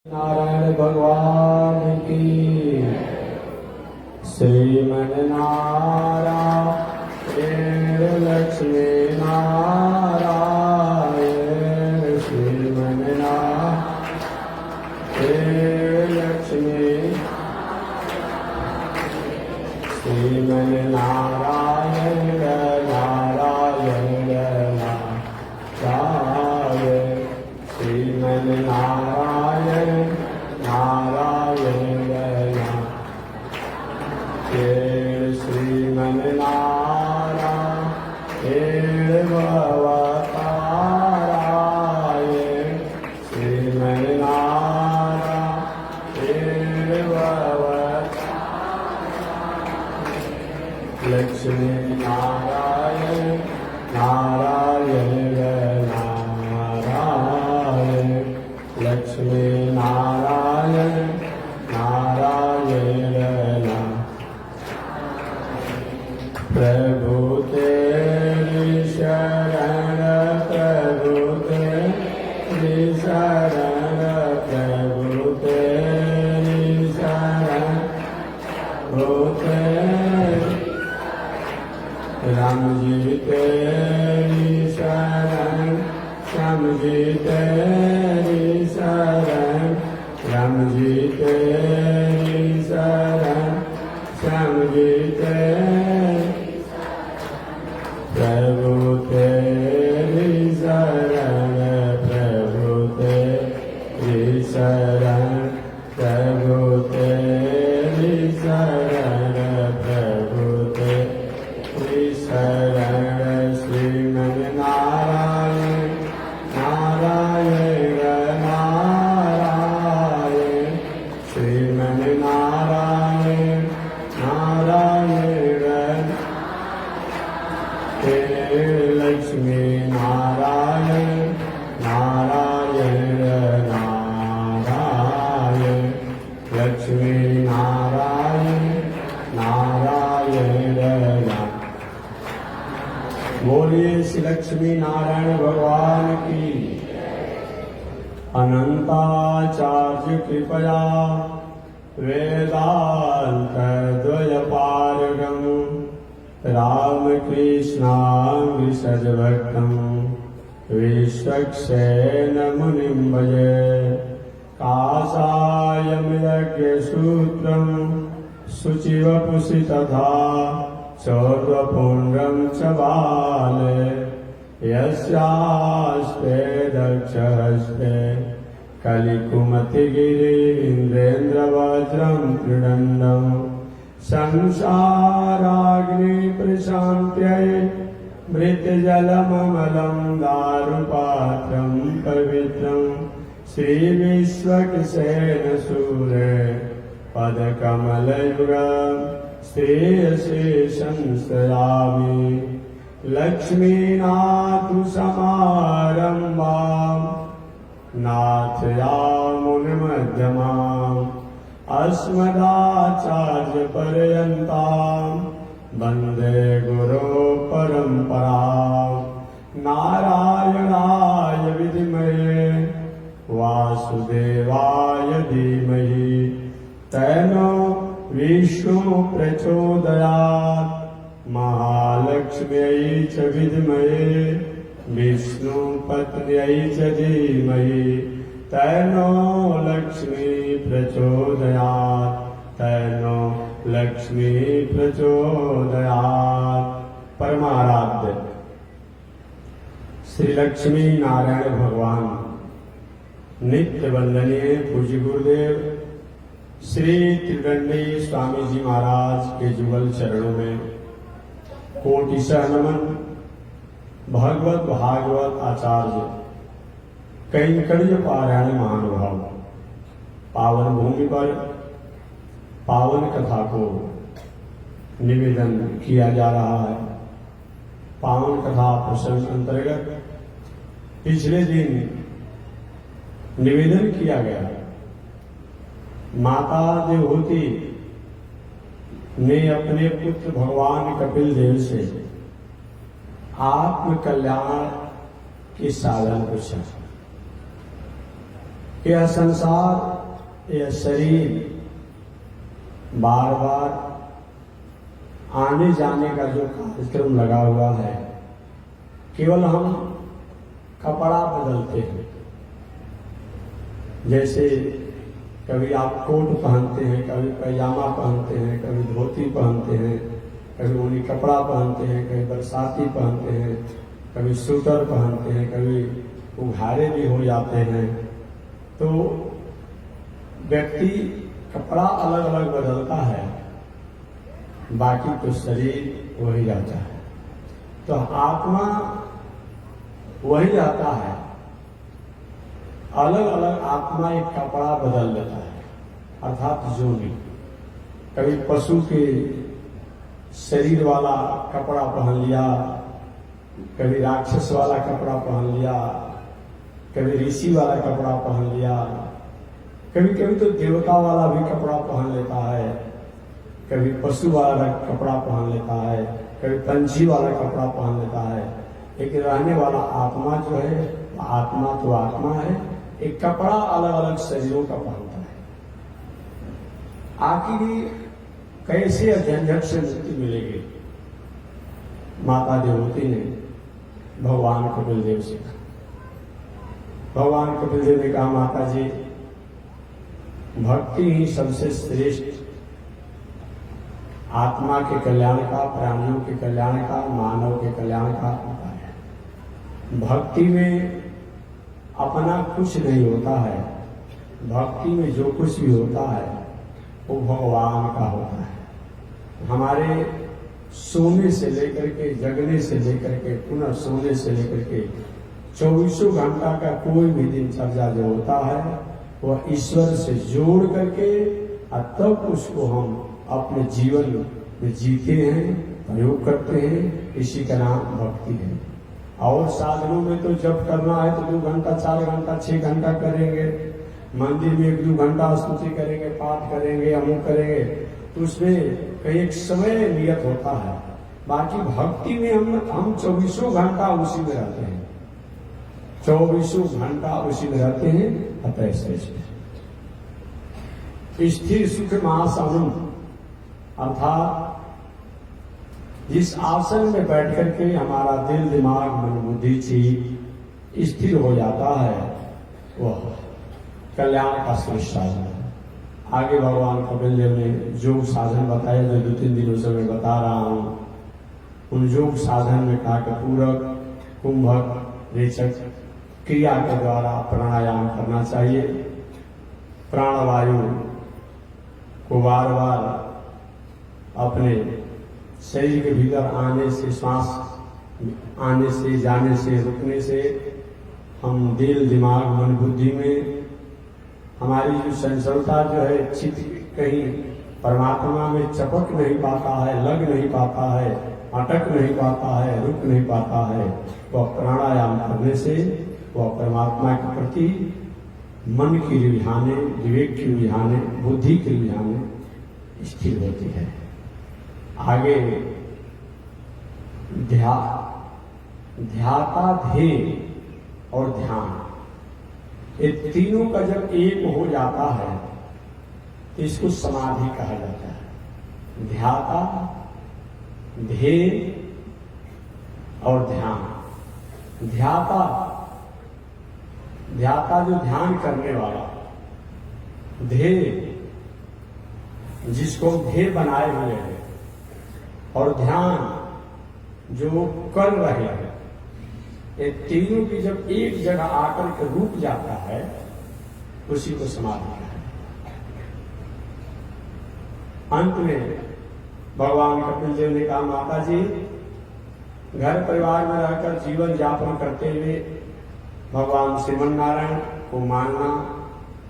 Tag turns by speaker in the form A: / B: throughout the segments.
A: नारायण भगवान की श्रीमन नारायण लक्ष्मी नारायण श्रीमन नारायण लक्ष्मी श्रीमन नारायण नारायण नारायण श्रीमन नारायण नारायण श्रीमन नारायण भवतारायण श्रीमन नारायण भवतारायण लक्ष्मी नारायण नारायण नारायण लक्ष्मी नारायण नारायण प्रभु तेरी शरण प्रभु तेरी शरण प्रभु तेरी शरण प्रभु तेरी राम जी तेरी शरण श्याम जी तेरी शरण राम जी तेरी शरण श्याम जी तेरी प्रभु तेरी शरण प्रभु तेरी शरण प्रभु तेरी शरण प्रभु तेरी शरण श्रीमन नारायण नारायण नारायण श्रीमन नारायण नारायण लक्ष्मी नारायण नारायण नारायण लक्ष्मी नारायण नारायण बोलिए श्री लक्ष्मी नारायण भगवान की अनंताचार्य कृपया वेदांत द्वय पारगम रामकृष्णामृषज भक्तम विश्वक्सेन मुनिं भजे काषायमयज्ञसूत्रं शुचिवपुषि तथा चौर्वपुण्ड्रं च बाले यस्यास्ते दक्षहस्ते कलिकुमतिगिरीन्द्रेन्द्रवज्रं त्रिदण्डम् संसाराग्नि प्रशान्त्यै मृतजलममलं दारुपात्रं पवित्रं श्रीविश्वक्सेन सूरे पदकमलयुगं श्रेयसे संश्रयामि लक्ष्मीनाथसमारम्भां नाथयामुनिमध्यमाम् अस्मदाचार्यपर्यन्तां वन्दे गुरुपरम्परां नारायणाय विद्महे वासुदेवाय धीमहि तन्नो विष्णुः प्रचोदयात् महालक्ष्म्यै च विद्महे विष्णुपत्न्यै च धीमहि तन्नो लक्ष्मी प्रचोदयात् तन्नो लक्ष्मी प्रचोदयात्। परमाराध्य श्री लक्ष्मी नारायण भगवान नित्य वंदनीय पूज्य गुरुदेव श्री त्रिदंडी स्वामी जी महाराज के जुगल चरणों में कोटिशः नमन। भगवत भागवत आचार्य कैंकर्य पारायण महानुभाव पावन भूमि पर पावन कथा को निवेदन किया जा रहा है। पावन कथा प्रसंग अंतर्गत पिछले दिन निवेदन किया गया माता देवहूति ने अपने पुत्र भगवान कपिल देव से आत्म कल्याण के साधन पूछा। कि यह संसार, यह शरीर बार बार आने जाने का जो कार्यक्रम लगा हुआ है, केवल हम कपड़ा बदलते हैं। जैसे कभी आप कोट पहनते हैं, कभी पैजामा पहनते हैं, कभी धोती पहनते हैं, कभी ऊनी कपड़ा पहनते हैं, कभी बरसाती पहनते हैं, कभी स्वेटर पहनते हैं, कभी उघारे भी हो जाते हैं। तो व्यक्ति कपड़ा अलग अलग बदलता है, बाकी तो शरीर वही रहता है। तो आत्मा वही रहता है, अलग अलग आत्मा एक कपड़ा बदल लेता है, अर्थात जोनी। कभी पशु के शरीर वाला कपड़ा पहन लिया, कभी राक्षस वाला कपड़ा पहन लिया, कभी ऋषि वाला कपड़ा पहन लिया, कभी कभी तो देवता वाला भी कपड़ा पहन लेता है, कभी पशु वाला कपड़ा पहन लेता है, कभी पंछी वाला कपड़ा पहन लेता है। लेकिन रहने वाला आत्मा जो है, आत्मा तो आत्मा है, एक कपड़ा अलग अलग शरीरों का पहनता है। आखिर कैसे झंझट से मुक्ति मिलेगी? माता देवती ने भगवान कपिल देव से कहा। भगवान कपिल देव ने कहा, माता जी, भक्ति ही सबसे श्रेष्ठ आत्मा के कल्याण का, प्राणियों के कल्याण का, मानव के कल्याण का उपाय है। भक्ति में अपना कुछ नहीं होता है, भक्ति में जो कुछ भी होता है वो भगवान का होता है। हमारे सोने से लेकर के, जगने से लेकर के, पुनः सोने से लेकर के 24 घंटा का कोई भी दिनचर्या जो होता है वह ईश्वर से जोड़ करके और तब उसको हम अपने जीवन में जीते हैं, प्रयोग करते हैं। इसी का नाम भक्ति है। और साधनों में तो जब करना है तो 2 घंटा, 4 घंटा, 6 घंटा करेंगे, मंदिर में 1-2 घंटा स्तुति करेंगे, पाठ करेंगे, अमुक करेंगे, तो उसमें एक समय नियत होता है। बाकी भक्ति में हम 24 घंटा उसी में रहते हैं, 24 घंटा उसी में रहते हैं। अतः श्रेष्ठ स्थिर सुख महासनम, अर्थात जिस आसन में बैठ करके हमारा दिल, दिमाग, मन, बुद्धि, चित्त स्थिर हो जाता है वह कल्याण का श्रेष्ठ साधन है। आगे भगवान कपिल देव ने योग साधन बताया जो 2-3 दिनों से मैं बता रहा हूं। उन योग साधन में कहा कि पूरक, कुंभक, रेचक क्रिया के द्वारा प्राणायाम करना चाहिए। प्राणवायु को बार बार अपने शरीर के भीतर आने से, श्वास आने से, जाने से, रुकने से हम दिल, दिमाग, मन, बुद्धि में हमारी जो संचलता जो है, चित्त कहीं परमात्मा में चपक नहीं पाता है, लग नहीं पाता है, अटक नहीं पाता है, रुक नहीं पाता है, वह प्राणायाम करने से वह परमात्मा के प्रति मन की रुझाने, विवेक की रुझाने, बुद्धि की रुझाने स्थिर होती है। आगे ध्याता, ध्येय और ध्यान, ये तीनों का जब एक हो जाता है तो इसको समाधि कहा जाता है। ध्याता, ध्येय और ध्यान। ध्याता जो ध्यान करने वाला, ध्येय जिसको ध्येय बनाए हुए हैं, और ध्यान जो कर रहे हैं। ये तीनों की जब एक जगह आकर के रुक जाता है उसी को समाधि है। अंत में भगवान कपिल देव ने कहा, माता जी, घर परिवार में रहकर जीवन यापन करते हुए भगवान श्रीमन नारायण को मानना,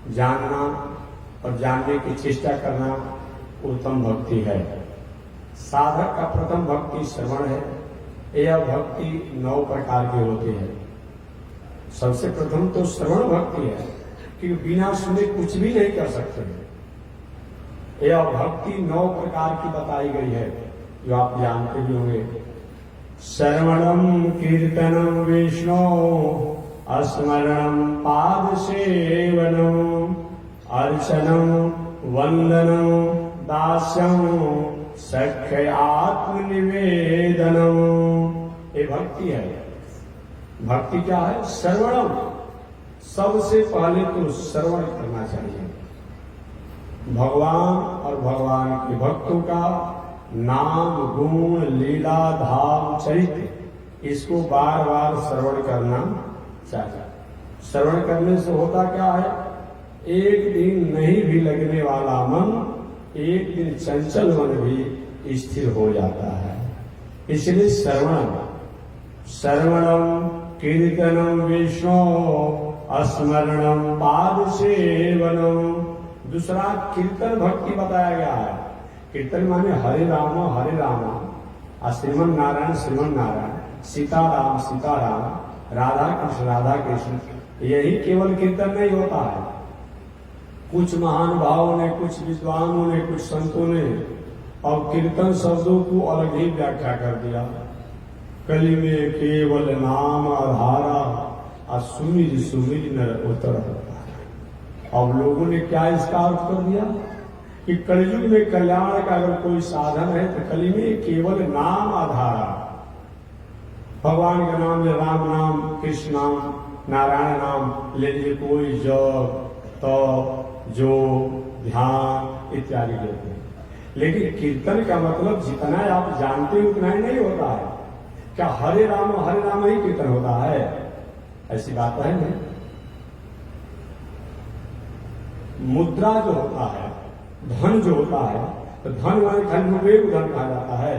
A: जानना और जानने की चेष्टा करना उत्तम भक्ति है। साधक का प्रथम भक्ति श्रवण है। यह भक्ति 9 प्रकार की होती है। सबसे प्रथम तो श्रवण भक्ति है कि बिना सुने कुछ भी नहीं कर सकते। यह भक्ति 9 प्रकार की बताई गई है जो आप जानते भी होंगे। श्रवणम कीर्तनम वैष्णव स्मरणं पादसेवनं अर्चनं वंदनं दास्यं सख्य आत्मनिवेदनम। ये भक्ति है। भक्ति क्या है? श्रवणम। सबसे पहले तो श्रवण करना चाहिए भगवान और भगवान के भक्तों का नाम, गुण, लीला, धाम, चरित्र, इसको बार बार श्रवण करना चाहिए। श्रवण करने से होता क्या है? एक दिन नहीं भी लगने वाला मन एक दिन चंचल मन भी स्थिर हो जाता है। इसलिए श्रवणम कीर्तनम विष्णु स्मरणम पाद सेवनम। दूसरा कीर्तन भक्ति बताया गया है। कीर्तन माने हरे राम और श्रीमन नारायण, सीताराम, राधा कृष्ण। यही केवल कीर्तन नहीं होता है। कुछ महान भावों ने, कुछ विद्वानों ने, कुछ संतों ने और कीर्तन शब्दों को अलग ही व्याख्या कर दिया। कली में केवल नाम आधारा और सुमिर नर उतर होता है। अब लोगों ने क्या इसका अर्थ कर दिया कि कलयुग में कल्याण का अगर कोई साधन है तो कली में केवल नाम आधारा। भगवान का नाम या राम नाम, कृष्ण नाम, नारायण नाम ले लीजिए, कोई जप, तप, जो ध्यान इत्यादि लेते हैं। लेकिन कीर्तन का मतलब जितना आप जानते हैं उतना ही नहीं होता है। क्या हरे राम ही कीर्तन होता है? ऐसी बात है नहीं। मुद्रा जो होता है, धन जो होता है, तो धन वाले धन रुपये को धन कहा जाता है।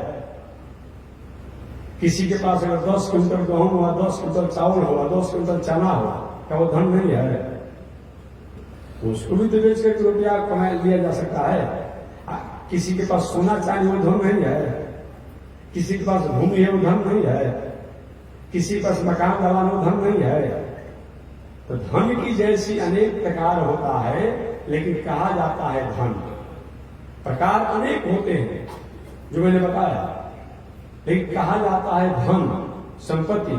A: किसी के पास अगर 10 क्विंटल गेहूं हुआ, 10 क्विंटल चावल हुआ, 10 क्विंटल चना हुआ, क्या वो धन नहीं है? उसको भी तो बेच करके रुपया कमा लिया जा सकता है। किसी के पास सोना चांदी वो धन नहीं है। किसी के पास भूमि है वो धन नहीं है। किसी के पास मकान दलान वो धन नहीं है। तो धन की जैसी अनेक प्रकार होता है, लेकिन कहा जाता है धन। प्रकार अनेक होते हैं जो मैंने बताया, लेकिन कहा जाता है धन, संपत्ति।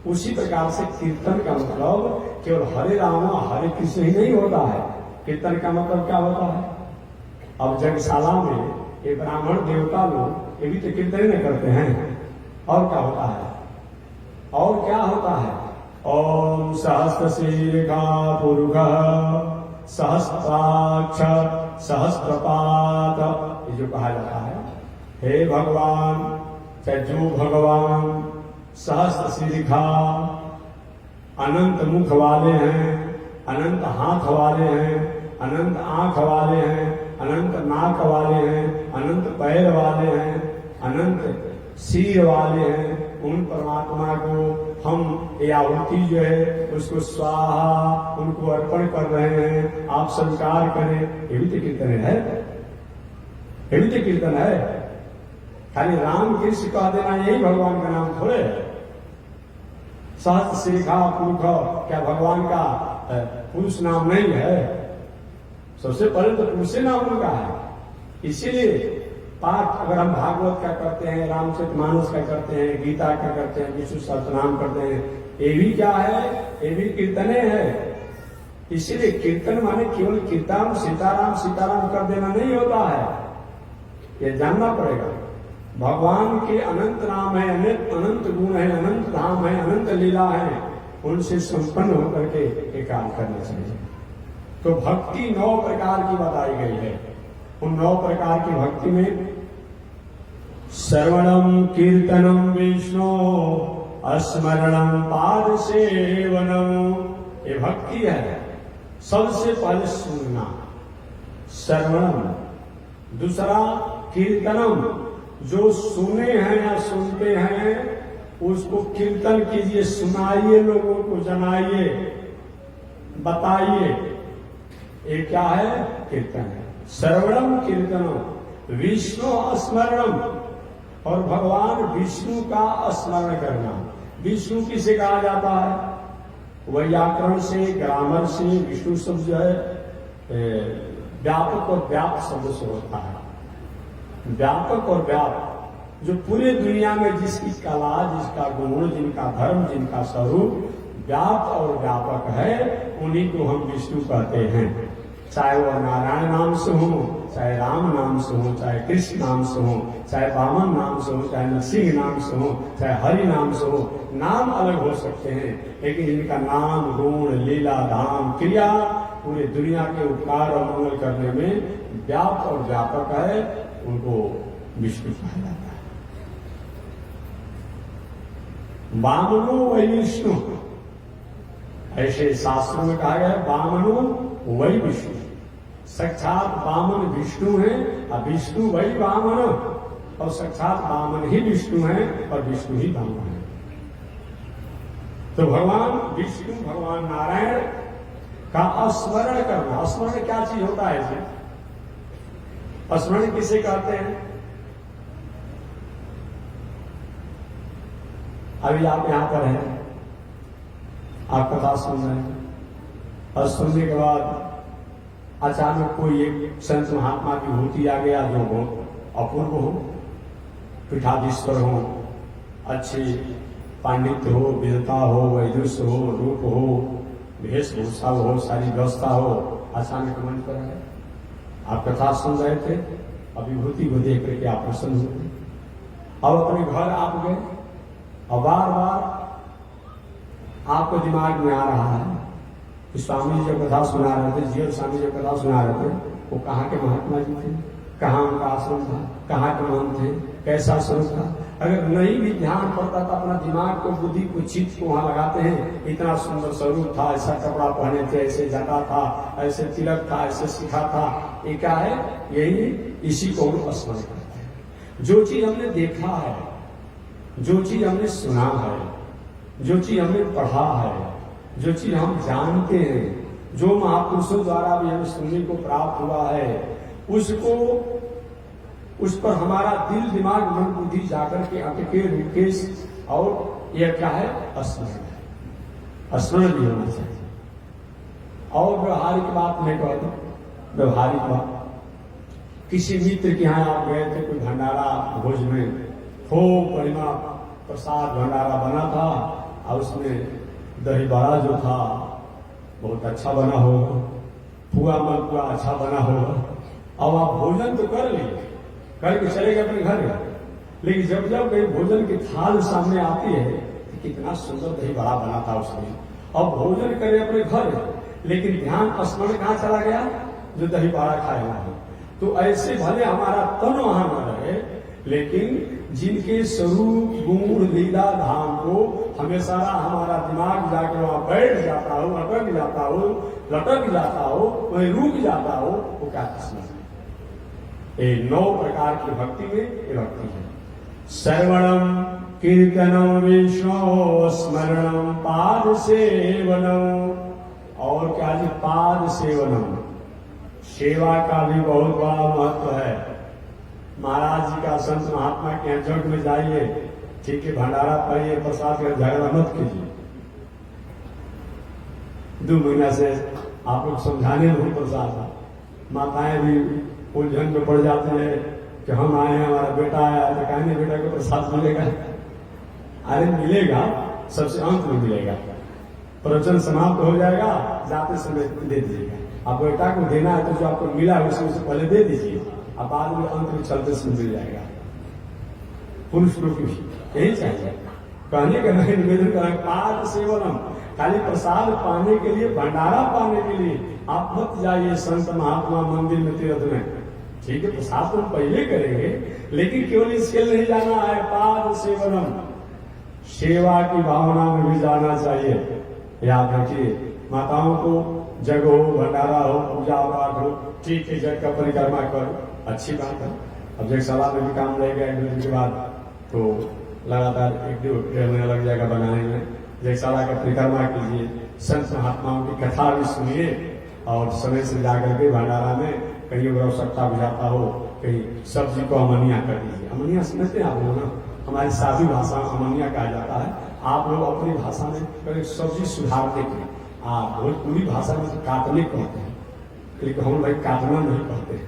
A: उसी प्रकार से कीर्तन का मतलब केवल हरे राम हरे कृष्ण ही नहीं होता है। कीर्तन का मतलब क्या होता है? अब जगशाला में ये ब्राह्मण देवता लोग ये भी तो कीर्तन नहीं करते हैं। और क्या होता है? और क्या होता है? ओम सहस्त्र शीर्षा पुरुष सहस्त्राक्ष सहस्त्रपाद, ये जो कहा जाता है, हे भगवान, चाहे जो भगवान सहस्त्र शीर्षा, अनंत मुख वाले हैं, अनंत हाथ वाले हैं, अनंत आंख वाले हैं, अनंत नाक वाले हैं, अनंत पैर वाले हैं, अनंत सिर वाले हैं, उन परमात्मा को हम आहुति जो है उसको स्वाहा उनको अर्पण कर रहे हैं, आप स्वीकार करें। ये भी तो कीर्तन है। ये भी तो कीर्तन है। खाली राम कृष्ण कह देना यही भगवान का नाम थोड़े है। सहस्त्र शीर्षा पुरुष क्या भगवान का पुरुष नाम नहीं है? सबसे पहले तो पुरुष नाम उनका है। इसीलिए पाठ अगर हम भागवत का करते हैं, रामचरितमानस का करते हैं, गीता का करते हैं, विष्णु सहस्त्रनाम करते हैं, ये भी क्या है? ये भी कीर्तने है। इसीलिए कीर्तन माने केवल कीर्तन सीताराम कर देना नहीं होता है। ये जानना पड़ेगा। भगवान के अनंत नाम है, अनंत गुण है, अनंत धाम है, अनंत लीला है, उनसे संपन्न होकर के ये काम करना चाहिए। तो भक्ति 9 प्रकार की बताई गई है। उन 9 प्रकार की भक्ति में श्रवणम कीर्तनम विष्णु स्मरणम पाद सेवनम, ये भक्ति है। सबसे पहले सुनना, श्रवणम। दूसरा कीर्तनम, जो सुने हैं या सुनते हैं उसको कीर्तन कीजिए, सुनाइए, लोगों को जनाइए, बताइए। ये क्या है? कीर्तन है। श्रवणम कीर्तनम विष्णु स्मरणम, और भगवान विष्णु का स्मरण करना। विष्णु किसे कहा जाता है? व्याकरण से, ग्रामर से विष्णु शब्द जो है व्यापक और व्याप्त शब्द से होता है। व्यापक और व्याप्त, जो पूरे दुनिया में जिसकी कला, जिसका गुण, जिनका धर्म, जिनका स्वरूप व्याप्त और व्यापक है, उन्हीं को हम विष्णु कहते हैं। चाहे वह नारायण नाम से हो, चाहे राम नाम से हो, चाहे कृष्ण नाम से हो, चाहे वामन नाम से हो, चाहे नरसिंह नाम से हो, चाहे हरि नाम से हो। नाम अलग हो सकते हैं, लेकिन इनका नाम, गुण, लीला, धाम, क्रिया पूरे दुनिया के उपकार और मंगल करने में व्याप्त और व्यापक है, उनको विष्णु कहा जाता है। वामनो वै विष्णु, ऐसे शास्त्रों में कहा गया है, वामनो वै विष्णु। साक्षात वामन विष्णु है और विष्णु वही वामन, और साक्षात वामन ही विष्णु है और विष्णु ही वामन है। तो भगवान विष्णु, भगवान नारायण का स्मरण करना। स्मरण क्या चीज होता है जी? स्मरण किसे कहते हैं? अभी आप यहां पर हैं, आप कथा सुन रहे हैं, और सुनने के बाद अचानक कोई एक संत महात्मा की मूर्ति आ गया जो बहुत अपूर्व हो, पीठाधीश्वर हो, अच्छे पांडित्य हो, विद्वता हो, वैदुष्य हो, रूप हो, वेशभूषा हो, सारी व्यवस्था हो, अचानक मन पर है। आप कथा सुन रहे थे, अभिभूति को देख करके आप प्रसन्न हुए, अब अपने घर आप गए, और बार बार आपको दिमाग में आ रहा है कि स्वामी जी जब कथा सुना रहे थे, जीव स्वामी जब कथा सुना रहे थे, वो कहाँ के महात्मा जी थे, कहाँ उनका आश्रम था, कहाँ के महंत थे, कैसा स्वरूप था। अगर नहीं भी ध्यान पड़ता था, अपना दिमाग को, बुद्धि को, चित्त को वहां लगाते हैं, इतना सुंदर स्वरूप था, ऐसा कपड़ा पहने थे, ऐसे जटा था, ऐसे तिलक था, ऐसे शिखा था। ये क्या है? यही, इसी को हम स्मरण करते हैं। जो चीज हमने देखा है, जो चीज हमने सुना है, जो चीज हमने पढ़ा है, जो चीज हम जानते हैं, जो महापुरुषों द्वारा भी हमें सुनने को प्राप्त हुआ है, उसको, उस पर हमारा दिल, दिमाग, मन, बुद्धि जाकर के अटके, रुके, और यह क्या है? स्मरण है। स्मरण भी होना चाहिए। और व्यवहारिक बात मैं कह दूं, व्यवहारिक बात, किसी मित्र के यहाँ आप गए थे, कोई भंडारा भोज में खूब बढ़िया प्रसाद भंडारा बना था, और उसमें दही बड़ा जो था बहुत अच्छा बना होगा, पुआ मलपुआ अच्छा बना होगा, अब आप भोजन तो कर लिए, करके चले गए अपने घर, लेकिन जब जब कहीं भोजन की थाल सामने आती है तो कितना सुंदर दही बड़ा बना था उसमें, अब भोजन करे अपने घर, लेकिन ध्यान स्मरण कहाँ चला गया? जो दही बड़ा खाया है। तो ऐसे भले हमारा तन वहां न रहे, लेकिन जिनके स्वरूप, गुण, लीला, धाम को हमेशा हमारा दिमाग जाकर वहां बैठ जाता हो, अटक जाता हो, लटक जाता हो, वहीं रुक जाता हो, वो क्या किस्मत है? ये 9 प्रकार की भक्ति में ये भक्ति है। श्रवणम कीर्तनम विष्णु स्मरणम पाद सेवनम, और क्या जी? पाद सेवनम, सेवा का भी बहुत बड़ा महत्व है। महाराज जी का, संत महात्मा के यहाँ जग में जाइए, ठीक है, भंडारा पाइए, प्रसाद का झगड़ा मत कीजिए। 2 महीना से आप लोग समझाने में प्रसाद, माताएं भी उलझन में पड़ जाते हैं कि हम आए हैं, हमारा बेटा आया, तो कहने बेटा को प्रसाद मिलेगा? अरे मिलेगा, सबसे अंत में मिलेगा, प्रवचन समाप्त हो जाएगा, जाते समय दे दीजिएगा। आप बेटा को देना है तो जो आपको मिला है उसमें से पहले दे दीजिए, अब बाद में अंत में चलते समय मिल जाएगा। पुरुष लोग यही चाहिए, कहने का नहीं, निवेदन करें पाद सेवनम, खाली प्रसाद पाने के लिए, भंडारा पाने के लिए आप मत जाइए संत महात्मा मंदिर में, तीर्थ में। ठीक है, प्रसाद तो पहले करेंगे, लेकिन केवल इसके लिए नहीं जाना है। पाद सेवनम, सेवा की भावना में भी जाना चाहिए। याद रखिए, माताओं को जग हो, भंडारा हो, पूजा पाठ हो, ठीक है, जग का परिक्रमा करो, अच्छी बात है। अब जगशाला में भी काम रहेगा, 1 दिन के बाद तो लगातार 1-1.5 महीना लग जाएगा बनाने में। जगशाला का परिक्रमा कीजिए, संत महात्माओं की कथा भी सुनिए, और समय से जाकर के भंडारा में कहीं अगर आवश्यकता हो जाता हो, कहीं सब्जी को अमनिया कर दीजिए। अमनिया समझते हैं आप लोग ना? हमारी सादी भाषा में अमनिया कहा जाता है। आप लोग अपनी भाषा में कहीं सब्जी सुधारने के, भोजपुरी भाषा में काटने कहते हैं, लेकिन हम भाई काटना नहीं कहते,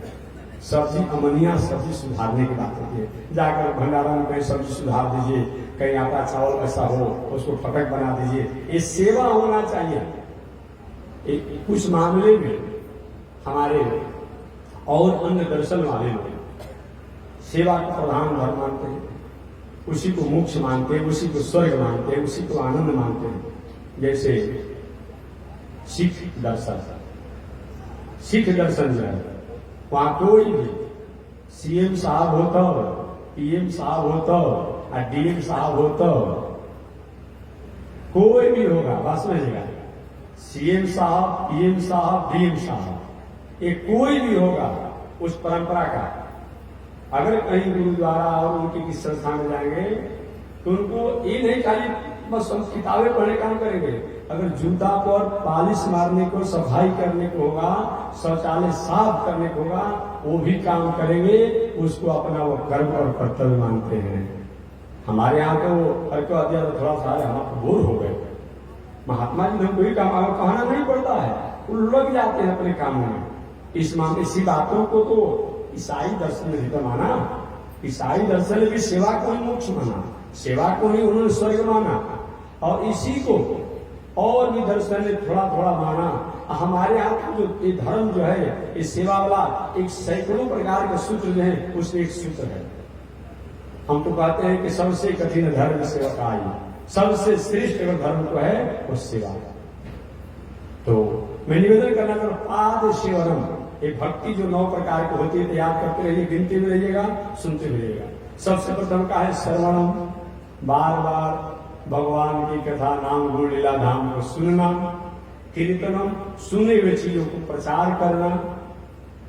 A: सब्जी अमनिया सब्जी सुधारने की बात होती है। जाकर भंडारा में कहीं सब्जी सुधार दीजिए, कहीं आटा चावल ऐसा हो उसको फटक बना दीजिए। ये सेवा होना चाहिए। कुछ मामले में हमारे और अन्य दर्शन वाले लोग सेवा को प्रधान धर्म मानते हैं, उसी को मोक्ष मानते हैं, उसी को स्वर्ग मानते हैं, उसी को आनंद मानते हैं। जैसे सिख दर्शन जो है वहां कोई भी सीएम साहब होता, पीएम साहब होता और डीएम साहब होता, कोई भी होगा बस में जगह सीएम साहब, पीएम साहब, डीएम साहब, ये कोई भी होगा उस परंपरा का अगर कहीं गुरुद्वारा और उनकी किसी संस्था में जाएंगे तो उनको ये नहीं खाली बस हम किताबें पढ़ने काम करेंगे। अगर जूता पर पालिश मारने को, सफाई करने को होगा, शौचालय साफ करने को होगा, वो भी काम करेंगे। उसको अपना वो कर्म और कर्तव्य मानते हैं। हमारे यहाँ तो हर को अध्ययन थोड़ा सा हम बोर हो गए। महात्मा जी ने कोई काम कहना नहीं पड़ता है, वो लग जाते हैं अपने काम में। इस मामले इसी बातों को तो ईसाई दर्शन ने भी माना। ईसाई दर्शन ने भी सेवा को ही मोक्ष माना, सेवा को ही उन्होंने स्वर्ग माना, और इसी को और भी दर्शन ने थोड़ा थोड़ा माना। हमारे यहाँ का जो ये धर्म जो है, ये सेवा वाला एक सैकड़ों प्रकार के सूत्र जो है उसमें एक सूत्र है। हम तो कहते हैं कि सबसे कठिन धर्म सेवकाई, सबसे श्रेष्ठ अगर धर्म को है वो सेवा। तो मैं निवेदन करना चाहूँ पाद सेवनम, एक भक्ति जो 9 प्रकार की होती है, तो याद करते रहिए, गिनते भी रहिएगा, सुनते भी रहिएगा। सबसे प्रथम का है श्रवणम, बार बार भगवान की कथा नाम गुण लीला धाम को सुनना। कीर्तनम, सुने हुए चीजों को प्रचार करना।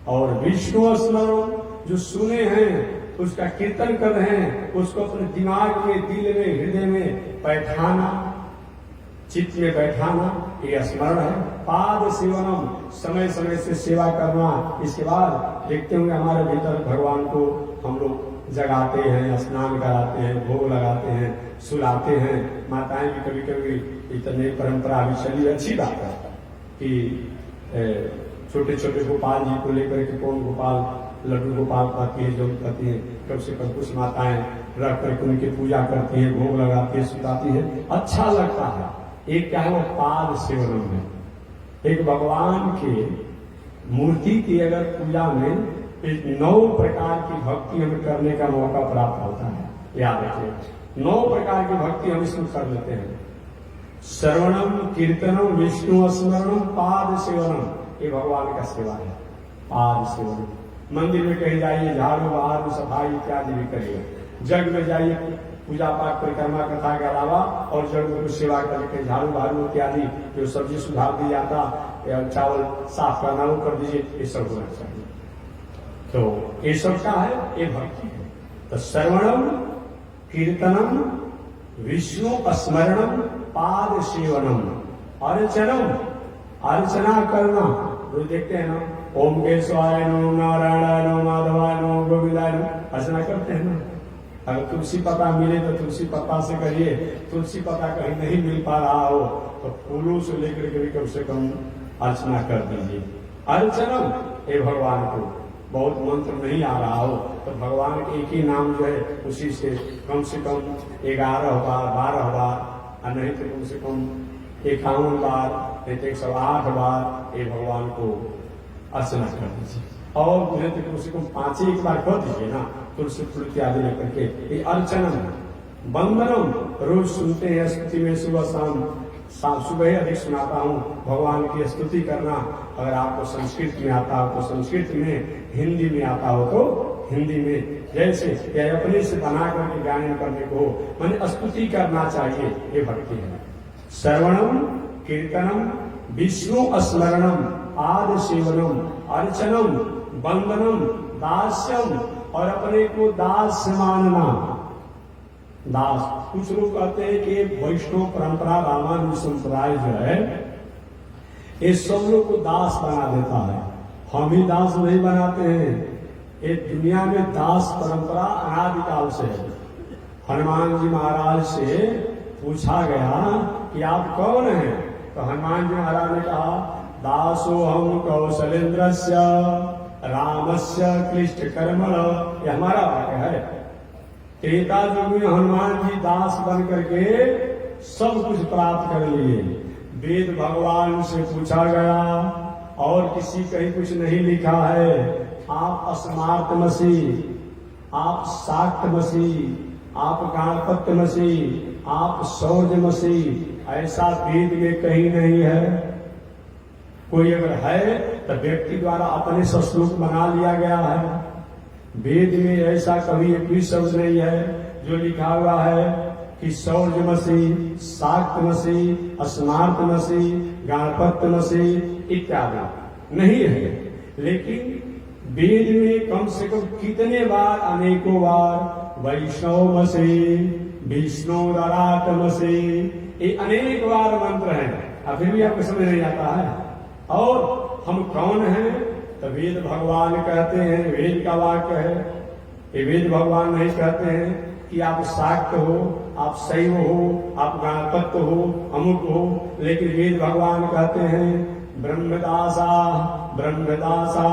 A: और विष्णु स्मरण, जो सुने हैं उसका कीर्तन कर रहे हैं, उसको अपने दिमाग में, दिल में, हृदय में बैठाना, चित्त में बैठाना, ये स्मरण है। पाद सेवनम, समय समय से सेवा करना। इसके बाद देखते होंगे हमारे भीतर भगवान को हम लोग जगाते हैं, स्नान कराते हैं, भोग लगाते हैं, सुलाते हैं। माताएं भी कभी कभी इतनी परंपरा अभी चली, अच्छी बात है कि छोटे छोटे गोपाल जी को लेकर के कौन गोपाल, लड्डू गोपाल खाती है, जो खाती है, कम से कम कुछ माताएं रख करके उनकी पूजा करती है, भोग लगाती है, सुलाती है, अच्छा लगता है। एक क्या है वो पाद सेवनम है। एक भगवान के मूर्ति की अगर पूजा में 9 प्रकार की भक्ति हमें करने का मौका प्राप्त होता है। याद रखिए 9 प्रकार की भक्ति हम इसमें कर लेते हैं। श्रवणम, कीर्तनम, विष्णु स्मरणम, पाद सेवनम, ये भगवान का सेवा है। पाद सेवन, मंदिर में कहीं जाइए, झाड़ू बहारू सफाई इत्यादि भी करिए। जग में जाइए, पूजा पाठ परिक्रमा कथा के अलावा और जग में कुछ सेवा करके झाड़ू बहारू इत्यादि, जो सब्जी सुधार दी जाता या चावल साफ करना वो कर दीजिए, ये सब होना चाहिए। तो ये सब का है, ये भक्ति है। तो श्रवणम, कीर्तनम, विष्णु स्मरणम, पाद सेवनम, अर्चनम, अर्चना करना। रोज देखते हैं ना, ओम केशवाय नमो, नारायणाय नमो, माधवाय नमो, गोविंदाय नमो, अर्चना करते हैं ना। अगर तुलसी पत्ता मिले तो तुलसी पत्ता से करिए, तुलसी पत्ता कहीं नहीं मिल पा रहा हो तो फूलों से लेकर के भी कम से कम अर्चना कर दीजिए। अर्चनम, ये भगवान को बहुत मंत्र नहीं आ रहा हो तो भगवान के एक ही नाम जो है उसी से कम 11 बार, 12 बार, और नहीं तो कम से कम 51 बार, नहीं तो 108 बार ये भगवान को अर्चना कर दीजिए। और मुझे तो कम से कम 5 एक बार कर दीजिए ना, तुलसी फूल इत्यादि लेकर के, ये अर्चनम। वंदनम, रोज सुनते हैं स्तुति में, सुबह शाम, सुबह अधिक सुनाता हूँ भगवान की स्तुति करना। अगर आपको संस्कृत में आता हो तो संस्कृत में, हिंदी में आता हो तो हिंदी में, जैसे या अपने से बना करके गायन करने को मैंने स्तुति करना चाहिए, ये भक्ति है। श्रवणम, कीर्तनम, विष्णु स्मरणम, पाद सेवनम, अर्चनम, वंदनम, दास्यम, और अपने को दास मानना। दास, कुछ लोग कहते हैं कि वैष्णव परंपरा, रामानुज संप्रदाय जो है ये सब लोग को दास बना देता है। हम ही दास नहीं बनाते हैं, ये दुनिया में दास परंपरा अनादिकाल से है। हनुमान जी महाराज से पूछा गया कि आप कौन हैं, तो हनुमान जी महाराज ने कहा दासो हम कौशलेंद्रस्य रामस्य क्लिष्ट कर्मण, ये हमारा वाक्य है। त्रेता युग में हनुमान जी दास बन करके सब कुछ प्राप्त कर लिए। वेद भगवान से पूछा गया और किसी कहीं कुछ नहीं लिखा है। आप अस्मार्तमसी, आप शाक्तमसी, आप गणपत्यमसी, आप शौर्यमसी, ऐसा वेद में कहीं नहीं है। कोई अगर है तो व्यक्ति द्वारा अपने से श्लोक बना लिया गया है। वेद में ऐसा कभी एक भी शब्द नहीं है जो लिखा हुआ है कि शौर्यमसी, शाक्तमसी, अस्मार्तमसी, गणपत्यमसी इत्यादि नहीं है। लेकिन वेद में कम से कम कितने बार, अनेकों बार वैष्णवमसी, विष्णुराटमसी, ये अनेक बार मंत्र हैं। फिर भी आपको समझ नहीं आता है। और हम कौन हैं? तो वेद भगवान कहते हैं, वेद का वाक्य है। ये वेद भगवान नहीं कहते हैं कि आप शाक्त हो, आप शैव हो, आप गणपत्य हो, अमुक हो। लेकिन वेद भगवान कहते हैं ब्रह्मदासा, ब्रह्मदासा,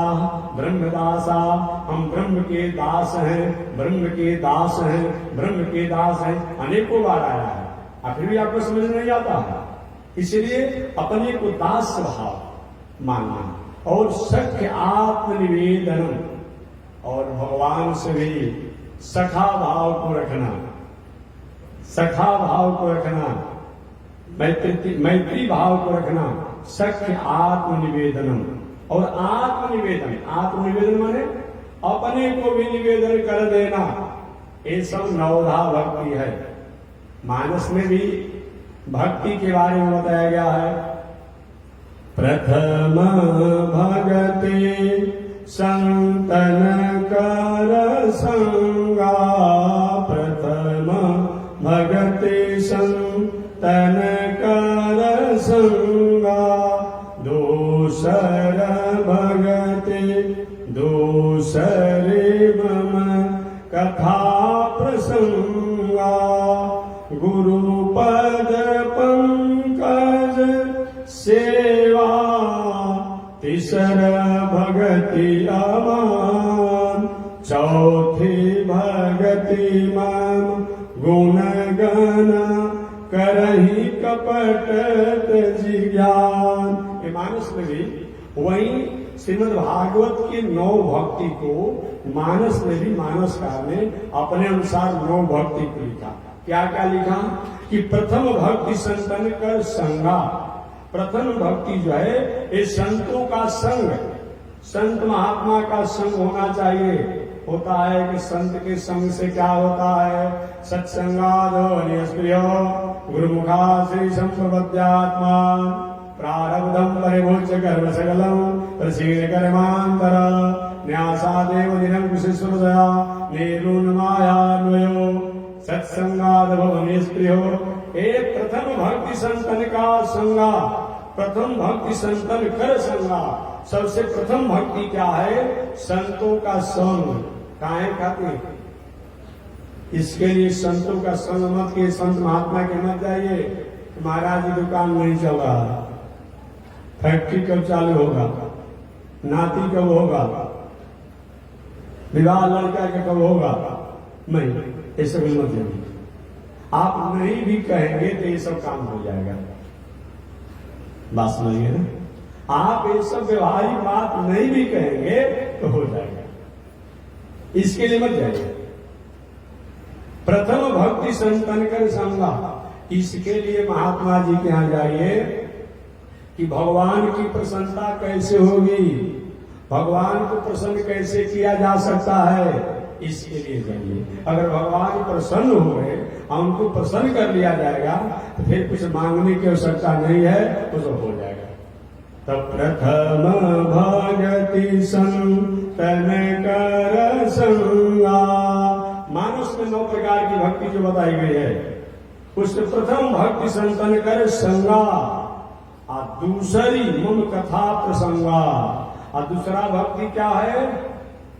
A: ब्रह्मदासा, हम ब्रह्म के दास हैं, ब्रह्म के दास हैं, ब्रह्म के दास हैं। अनेकों बार आया है। फिर भी आपको समझ नहीं आता है। इसलिए अपने को दास भाव मानना और सख्य आत्मनिवेदन, और भगवान से भी सखा भाव को रखना, सखा भाव को रखना, मैत्री भाव को रखना, सख्य आत्मनिवेदनम। और आत्मनिवेदन, आत्मनिवेदन माने अपने को भी निवेदन कर देना। ये सब नवधा भक्ति है। मानस में भी भक्ति के बारे में बताया गया है। प्रथम भगति संतन कर संगा, प्रथम भगति संतन कर संगा, दूसर भगति दूसरे मम कथा प्रसंगा, गुरुपद पंकज सेवा, तीसर भगति अमान, चौथी भगति मम गुण गण, करही कपट जिज्ञान। ये मानस में भी वही श्रीमद् भागवत की 9 भक्ति को मानस में भी मानसकार ने अपने अनुसार 9 भक्ति को लिखा। क्या क्या लिखा कि प्रथम भक्ति संतन कर संगा। प्रथम भक्ति जो है ये संतों का संग, संत महात्मा का संग होना चाहिए। होता है कि संत के संग से क्या होता है? सत्संगादो निष्क्रियो गुरुमुखा श्री संप्रपद्यात्मा, प्रारब्धम परिभोज्य कर्म सकलम प्रसीद कर्मांतर, न्यासादेव निरंकुशस्वदया निर्गुण मायान्वयो, सत्संगाद भव निष्क्रियो। एक प्रथम भक्ति संतन का संगा, प्रथम भक्ति संतन कर संगा। सबसे प्रथम भक्ति क्या है? संतों का संग। काहे खातिर? इसके लिए संतों का संग मत के, संत महात्मा के मत जाइए। महाराज की दुकान नहीं चल रहा, फैक्ट्री कब चालू होगा, नाती कब होगा, विवाह लड़का के कब होगा, नहीं, ये सब मत जाइए। आप नहीं भी कहेंगे तो ये सब काम हो जाएगा। बात समझिए ना? आप ये सब व्यवहारिक बात नहीं भी कहेंगे तो हो जाएगा। इसके लिए मत जाइए। प्रथम भक्ति संतन कर संगा, इसके लिए महात्मा जी के यहां जाइए कि भगवान की प्रसन्नता कैसे होगी, भगवान को प्रसन्न कैसे किया जा सकता है, इसके लिए जाइए। अगर भगवान प्रसन्न हो गए, हमको प्रसन्न कर लिया जाएगा तो फिर कुछ मांगने की आवश्यकता नहीं है, तो सब हो जाएगा। तब प्रथम भगति संतन कर संगा। मानस में 9 प्रकार की भक्ति जो बताई गई है, उससे प्रथम भक्ति संतन कर संगा, और दूसरी मम कथा प्रसंगा। और दूसरा भक्ति क्या है?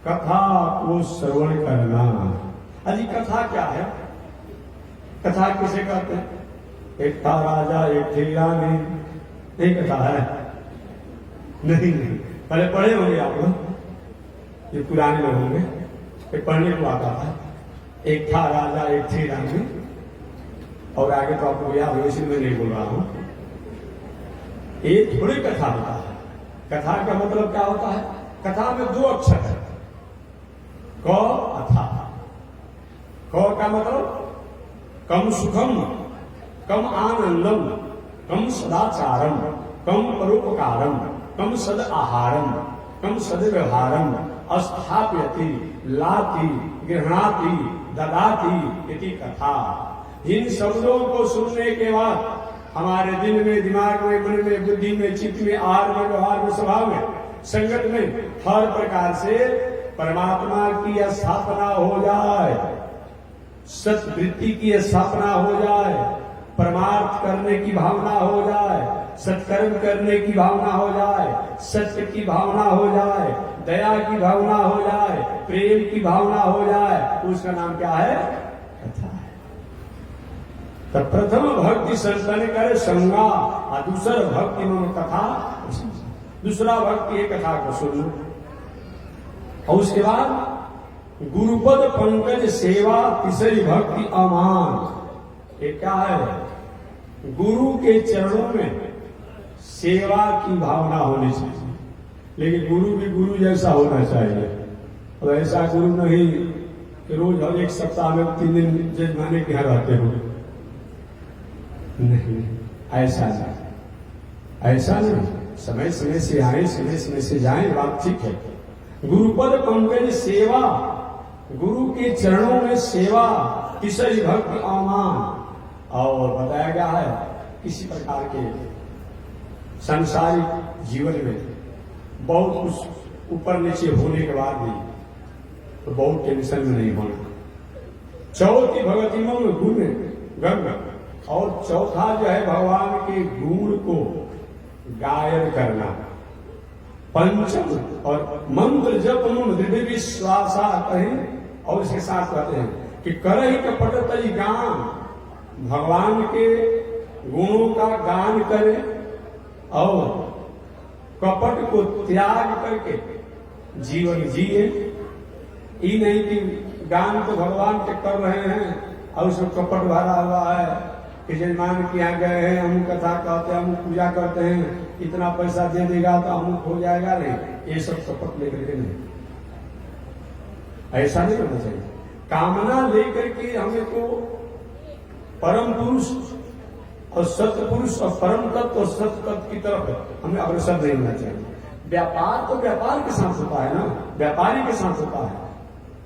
A: कथा को श्रवण करना। अजी कथा क्या है? कथा किसे कहते हैं? एक था राजा, एक थी रानी, एक कथा है? नहीं, पहले पढ़े होंगे आप लोग। जो पुराने लोग होंगे, ये पढ़ने को आता था। एक था राजा, एक थी रानी, और आगे तो आपको याद हो, इसलिए मैं नहीं बोल रहा हूं। एक थोड़ी कथा होता है। कथा का मतलब क्या होता है? कथा में 2 अक्षर है, क अथा। क का मतलब कम सुखम, कम आनंदम, कम सदाचारम, कम परोपकारम, कम सद आहारम, कम सद व्यवहारम, अस्थाप्यति, लाति, गृहणाति, ददाति इति कथा। इन शब्दों को सुनने के बाद हमारे दिल में, दिमाग में, मन में, बुद्धि में, चित्त में, आहार में, व्यवहार में, स्वभाव में, संगत में हर प्रकार से परमात्मा की स्थापना हो जाए, सत्वृत्ति की स्थापना हो जाए, परमार्थ करने की भावना हो जाए, सत्कर्म करने की भावना हो जाए, सत्य की भावना हो जाए, दया की भावना हो जाए, प्रेम की भावना हो जाए, उसका नाम क्या है? कथा है। तो प्रथम भक्ति संतन करे संगा, और दूसरा भक्ति मम कथा। दूसरा भक्ति है कथा को सुन लो, और उसके बाद गुरुपद पंकज सेवा, तीसरी भक्ति अमान। ये क्या है? गुरु के चरणों में सेवा की भावना होनी चाहिए, लेकिन गुरु भी गुरु जैसा होना चाहिए। और ऐसा गुरु नहीं कि रोज हर एक सप्ताह में 3 दिन जजमाने के यहाँ रहते हो, नहीं, ऐसा नहीं, ऐसा नहीं। समय समय से आए, समय समय से जाए, बात ठीक है। गुरुपद पंकज सेवा, गुरु के चरणों में सेवा, तीसरी भक्ति अमान। और बताया गया है किसी प्रकार के सांसारिक जीवन में बहुत कुछ ऊपर नीचे होने के बाद भी तो बहुत टेंशन में नहीं होना। चौथी भगवती में गुण गंगा, और चौथा जो है भगवान के गुण को गायन करना। पंचम और मंत्र जप दृढ़ विश्वासा कहें, और इसके साथ कहते हैं कि करहि कपट तई गान, भगवान के गुणों का गान करें और कपट को त्याग करके जीवन जिए। ये नहीं कि गान तो भगवान के कर रहे हैं और उसमें कपट भरा हुआ है कि जजमान के यहाँ गए हैं, हम कथा कहते हैं, हम पूजा करते हैं, इतना पैसा दे देगा तो अमुक हो जाएगा। नहीं, ये सब कपट लेकर के नहीं, ऐसा नहीं होना चाहिए। कामना लेकर के हमें तो परम पुरुष और सत्य पुरुष और परम तत्व और सत्य तत्व की तरफ हमें अग्रसर नहीं होना चाहिए। व्यापार तो व्यापार के साथ होता है ना, व्यापारी के साथ होता है,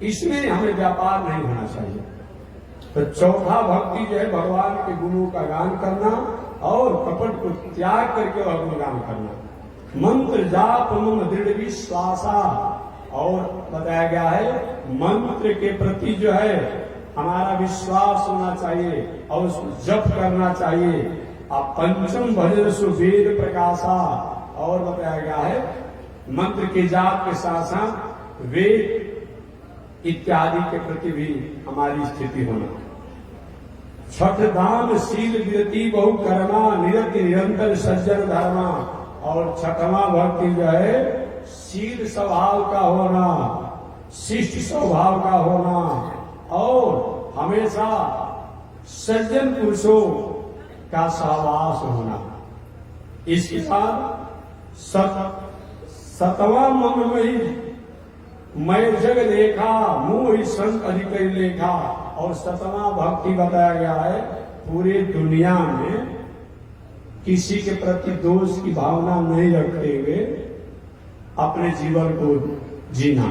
A: इसमें हमें व्यापार नहीं होना चाहिए। तो चौथा भक्ति जो है भगवान के गुणों का गान करना और कपट को त्याग करके वह गुणगान करना। मंत्र जाप मम दृढ़ विश्वासा, और बताया गया है मंत्र के प्रति जो है हमारा विश्वास होना चाहिए और उसको जप करना चाहिए। अब पंचम भजन सुवेद प्रकाशा, और बताया गया है मंत्र के जाप के साथ साथ वेद इत्यादि के प्रति भी हमारी स्थिति होना। छठ दान शील विरति बहु कर्मा, निरति निरंतर सज्जन धर्मा, और छठवां भक्ति जो है शील स्वभाव का होना, शिष्ट स्वभाव का होना और हमेशा सज्जन पुरुषों का सहवास होना। इसके साथ सतवा मन में मैं जग देखा, मुंह संत अधिक लेखा, और सतवा भक्ति बताया गया है पूरे दुनिया में किसी के प्रति दोष की भावना नहीं रखते हुए अपने जीवन को जीना,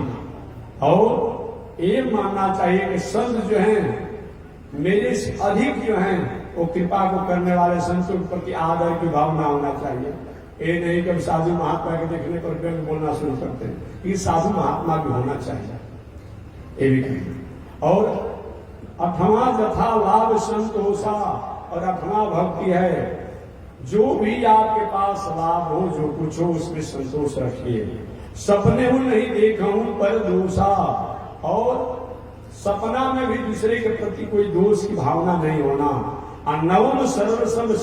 A: और ये मानना चाहिए कि संत जो हैं मेरे से अधिक जो हैं वो कृपा को करने वाले संतों के प्रति आदर की भावना होना चाहिए। ये नहीं कि साधु महात्मा के देखने पर व्यंग बोलना शुरू करते हैं, ये साधु महात्मा भी होना चाहिए, ये भी कहें। और अठवां यथा लाभ संतोषा, और अठवां भक्ति है जो भी आपके पास लाभ हो, जो कुछ हो उसमें संतोष रखिए। सपने हूं नहीं देखा हूं पर दोषा, और सपना में भी दूसरे के प्रति कोई दोष की भावना नहीं होना। नवम सर्व सब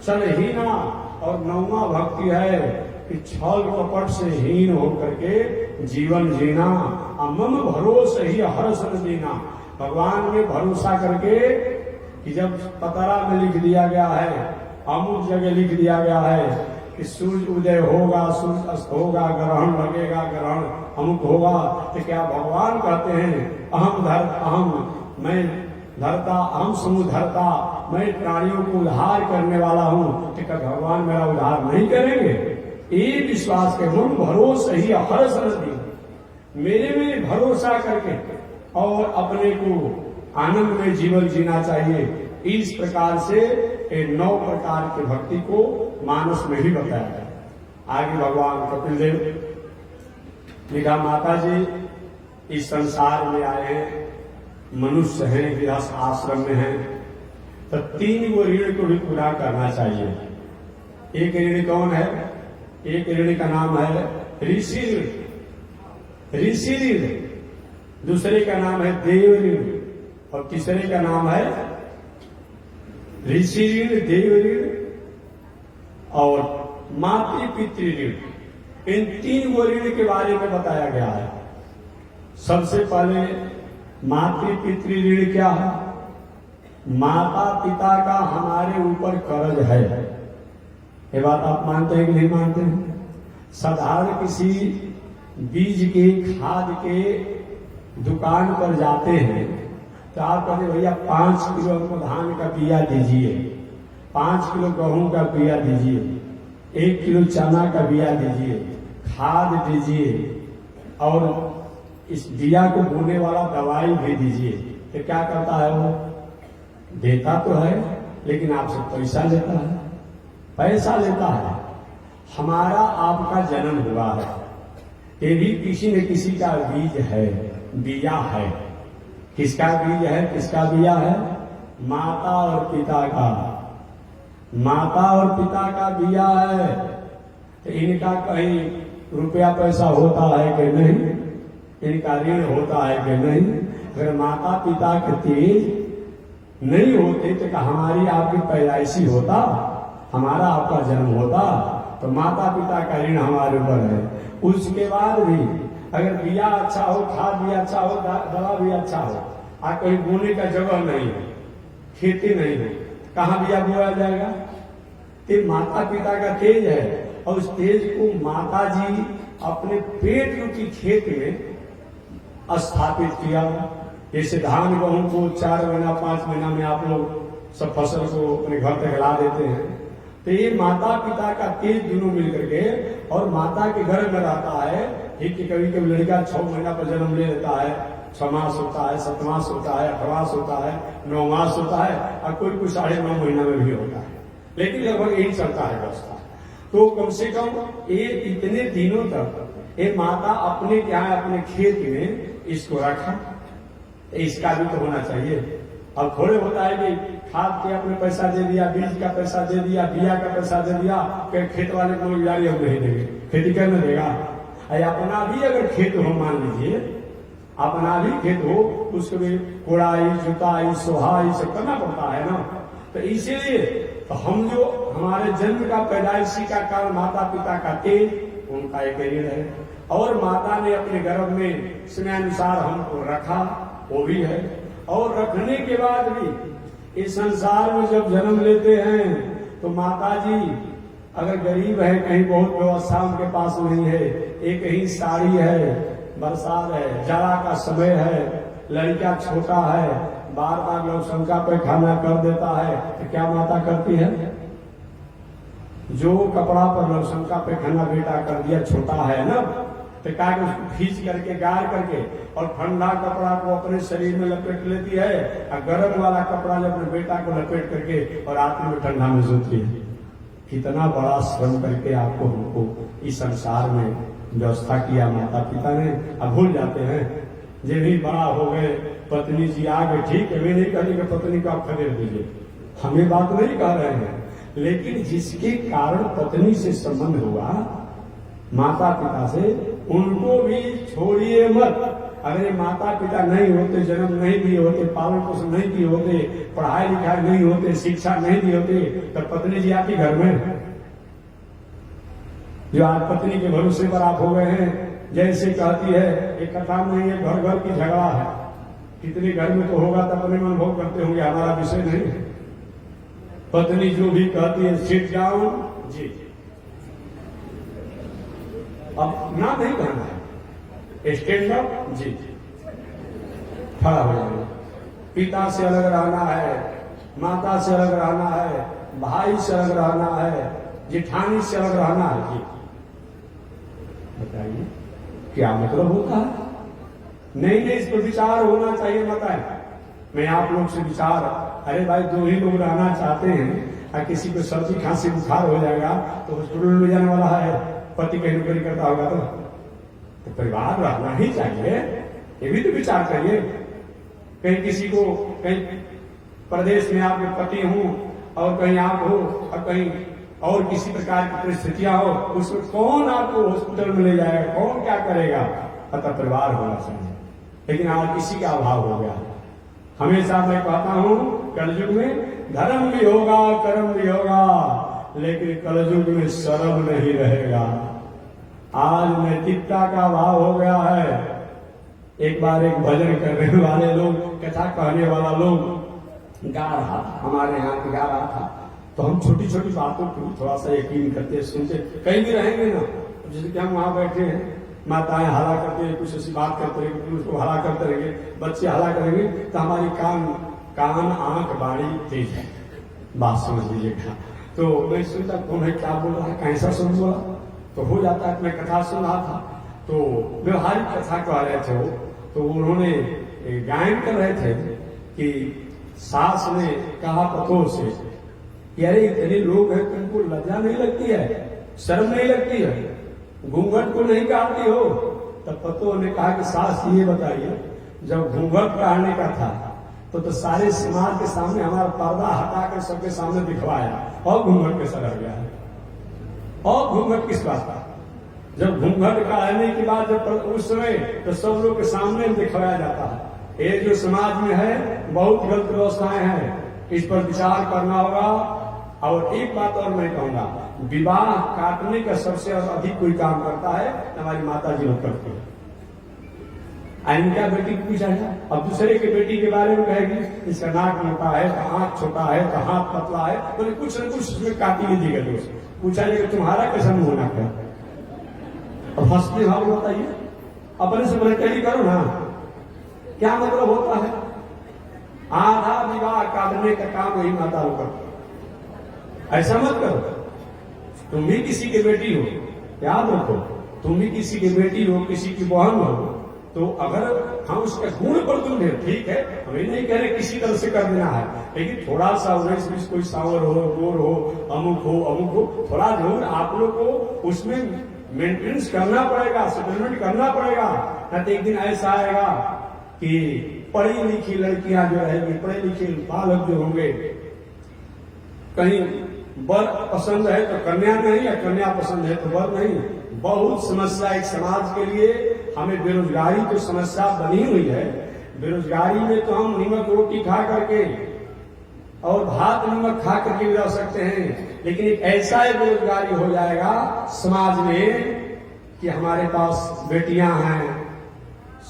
A: सन हीना, और नौवा भक्ति है कि छल कपट से हीन होकर के जीवन जीना, मम भरोसे ही हर्ष न देना। भगवान में भरोसा करके कि जब पतरा में लिख दिया गया है, अमुक जगह लिख दिया गया है कि सूर्य उदय होगा, सूर्य अस्त होगा, ग्रहण लगेगा, ग्रहण अमुक होगा, तो क्या भगवान कहते हैं मैं धरता, अहम समूह धरता, मैं प्राणियों को उद्धार करने वाला हूं, तो क्या भगवान मेरा उद्धार नहीं करेंगे? ये विश्वास के मन भरोसे ही हर्ष नदी, मेरे में भरोसा करके और अपने को आनंद में जीवन जीना चाहिए। इस प्रकार से 9 प्रकार की भक्ति को मानस में ही बताया गया। आगे भगवान कपिल देव लिखा, माता जी इस संसार में आए हैं, मनुष्य हैं, गृहस्थ आश्रम में हैं, तो 3 गो ऋण को भी पूरा करना चाहिए। एक ऋण कौन है? एक ऋण का नाम है ऋषि ऋण, ऋषि ऋण। दूसरे का नाम है देव ऋण, और तीसरे का नाम है ऋषि ऋण, देव ऋण और मातृ पितृ ऋण। इन 3 गो ऋण के बारे में बताया गया है। सबसे पहले मातृ पितृ ऋण क्या है? माता पिता का हमारे ऊपर कर्ज है। ये बात आप मानते हैं कि नहीं मानते हैं? साधारण किसी बीज के, खाद के दुकान पर जाते हैं तो आप कहते भैया 5 किलो हमको धान का बिया दीजिए, 5 किलो गेहूं का बिया दीजिए, 1 किलो चना का बिया दीजिए, खाद दीजिए और इस बिया को बोने वाला दवाई भी दीजिए। तो क्या करता है वो? देता तो है लेकिन आपसे पैसा लेता है, पैसा लेता है। हमारा आपका जन्म हुआ है, ये भी किसी न किसी का बीज है, बिया है। किसका बीज है, किसका बिया है? माता और पिता का, माता और पिता का बिया है। तो इनका कहीं रुपया पैसा होता है कि नहीं? इनका ऋण होता है कि नहीं? अगर माता पिता के तेज नहीं होते तो हमारी आपकी पैदाइशी होता, हमारा आपका जन्म होता, तो माता पिता का ऋण हमारे ऊपर है। उसके बाद भी अगर बिया अच्छा हो, खाद भी अच्छा हो, दवा भी अच्छा हो, कहीं बोने का जगह नहीं है, खेती नहीं है, कहाँ बिया बोया जाएगा? ये माता पिता का तेज है, और उस तेज को माता जी अपने पेट रूपी खेत में स्थापित किया। जैसे धान गेहूं को 4 महीना 5 महीना में आप लोग सब फसल को अपने घर तक ला देते हैं, तो ये माता पिता का तेज दोनों मिलकर के, और माता के घर में रहता है। एक कभी कभी लड़का 6 महीना पर जन्म ले लेता है, 6 मास होता है, 7 मास होता है, 8 मास होता है, 9 मास होता है, और कोई 9.5 महीना में भी होता है, लेकिन लगभग यही चलता है व्यवस्था। तो कम से कम ये इतने दिनों तक ये माता अपने क्या है, अपने खेत में इसको रखा, इसका भी तो होना चाहिए। अब थोड़े होता है कि खाद के अपने पैसा दे दिया, बीज का पैसा दे दिया, बिया का पैसा दे दिया, कि खेत वाले को यारी हम नहीं देंगे, खेती करने देगा। अपना भी अगर खेत हो, मान लीजिए अपना भी खेत हो, उसको भी कोड़ाई, जुताई, सोहाई सब करना पड़ता है ना। तो इसीलिए तो हम जो हमारे जन्म का पैदाइशी का कारण माता पिता का तेज, उनका एक ऋण है। और माता ने अपने गर्भ में समयानुसार हमको रखा, वो भी है। और रखने के बाद भी इस संसार में जब जन्म लेते हैं तो माता जी अगर गरीब है, कहीं बहुत व्यवस्था उनके पास नहीं है, एक ही साड़ी है, बरसात है, जाड़ा का समय है, लड़का छोटा है, बार बार नौशंका पे खाना कर देता है, तो क्या माता करती है? जो कपड़ा पर नौशंका पे खाना बेटा कर दिया, छोटा है ना, तो क्या उसको खींच करके गार करके और ठंडा कपड़ा को अपने शरीर में लपेट लेती है, और गर्म वाला कपड़ा जब अपने बेटा को लपेट करके और आत्मा में ठंडा में सोती है। कितना बड़ा श्रम करके आपको हमको इस संसार में व्यवस्था किया माता पिता ने। अब भूल जाते हैं, जे भी बड़ा हो गए, पत्नी जी आ गए, ठीक है, वे नहीं कहने कि पत्नी को आप खदेड़ दीजिए, हमें बात नहीं कह रहे हैं, लेकिन जिसके कारण पत्नी से संबंध हुआ माता पिता से, उनको भी छोड़िए मत। अगर माता पिता नहीं होते, जन्म नहीं दिए होते, पालन पोषण नहीं किए होते, पढ़ाई लिखाई नहीं होते, शिक्षा नहीं दी होती, तो पत्नी जी आती घर में, जो आज पत्नी के भरोसे पर आप हो गए हैं, जैसे कहती है एक कथा नहीं है, घर घर की झगड़ा है। कितने घर में तो होगा तब अपने अनुभव करते होंगे, हमारा विषय नहीं है। पत्नी जो भी कहती है सिट डाउन जी, अब ना नहीं कहना है, स्टैंड अप जी, खड़ा हो जाना। पिता से अलग रहना है, माता से अलग रहना है, भाई से अलग रहना है, जेठानी से अलग रहना है जी। बताइए क्या मतलब होता है? नहीं नहीं, इस पर विचार होना चाहिए। बताए मैं आप लोग से विचार, अरे भाई दो ही लोग रहना चाहते हैं और किसी को सर्दी खांसी बुखार हो जाएगा तो हॉस्पिटल में ले जाने वाला है, पति कहीं नौकरी करता होगा तो परिवार रहना ही चाहिए। ये भी तो विचार करिए। कहीं किसी को कहीं प्रदेश में आपके पति हूं और कहीं आप हो और कहीं और किसी प्रकार की परिस्थितियां हो, उसमें कौन आपको हॉस्पिटल में ले जाएगा, कौन क्या करेगा? अतः परिवार होना चाहिए। लेकिन आज किसी का अभाव हो गया। हमेशा मैं कहता हूं कलयुग में धर्म भी होगा, कर्म भी होगा, लेकिन कलयुग में शर्म नहीं रहेगा। आज नैतिकता का अभाव हो गया है। एक बार एक भजन करने वाले लोग, कथा कहने वाला लोग गा रहा था, हमारे यहाँ गा रहा था, तो हम छोटी छोटी बातों को थोड़ा सा यकीन करते सुनते। कहीं भी रहेंगे ना, जैसे कि हम वहां बैठे हैं, माताएं हला करते कुछ ऐसी बात करते रहेंगे, पुरुष को हला करते रहेंगे, बच्चे हला करेंगे, तो हमारी कान आंख बाड़ी तेज है, बात समझ लीजिएगा। तो मैं सुनता कौन है, क्या बोल रहा है, कैसा सुन बोला, तो हो जाता है। मैं कथा सुन रहा था तो व्यवहारिक कथा कह रहे थे, तो उन्होंने गायन कर रहे थे कि सास ने कहा पतों से, यार इतने लोग हैं, तुमको लज्जा नहीं लगती है, शर्म नहीं लगती है, घूंघट को नहीं काटती हो? तब पतों ने कहा कि सास ये बताइए, जब घूंघट काटने का था तो सारे समाज के सामने हमारा पर्दा हटाकर सबके सामने दिखवाया, और घूंघट कैसा रह गया है? और घूंघट किस बात का? जब घूंघट काटने के बाद जब उस समय तो सब लोग के सामने दिखवाया जाता है। ये जो समाज में है बहुत गलत व्यवस्थाएं हैं, इस पर विचार करना होगा। और एक बात और मैं कहूंगा, विवाह काटने का सबसे अधिक कोई काम करता है हमारी माता जी लोग करते हैं। इनका बेटी को पूछा है, अब दूसरे के बेटी के बारे में कहेगी इसका नाक मोटा है, तो आंख छोटा है, तो हाथ पतला है, तो कुछ न कुछ उसमें काटी नहीं दी गई। पूछा जाएगा तुम्हारा कैसा मुंह होना क्या? अब हंसते भाव बताइए, अपने से मलटरी करो ना, क्या मतलब होता है? आधा विवाह काटने का काम वही माता लोग करते। ऐसा मत करो। तुम भी किसी की बेटी हो, याद रखो, तुम भी किसी की बेटी हो, किसी की बहन हो, तो अगर हम उसका गुण पर तुम दे, ठीक है, हमें नहीं कह रहे किसी तरह से कर देना है, लेकिन थोड़ा सा 19-20 कोई सावर हो, गोर हो, अमुक हो, थोड़ा जरूर आप लोग को उसमें मेंटेनेंस करना पड़ेगा, सेटलमेंट करना पड़ेगा। नहीं तो एक दिन ऐसा आएगा कि पढ़ी लिखी लड़कियां जो रहेंगी, पढ़े लिखे बालक जो होंगे, कहीं वर पसंद है तो कन्या नहीं, या कन्या पसंद है तो वर नहीं। बहुत समस्या एक समाज के लिए। हमें बेरोजगारी तो समस्या बनी हुई है। बेरोजगारी में तो हम नमक रोटी खा करके और भात नमक खा करके भी रह सकते हैं, लेकिन एक ऐसा ही बेरोजगारी हो जाएगा समाज में कि हमारे पास बेटियां हैं,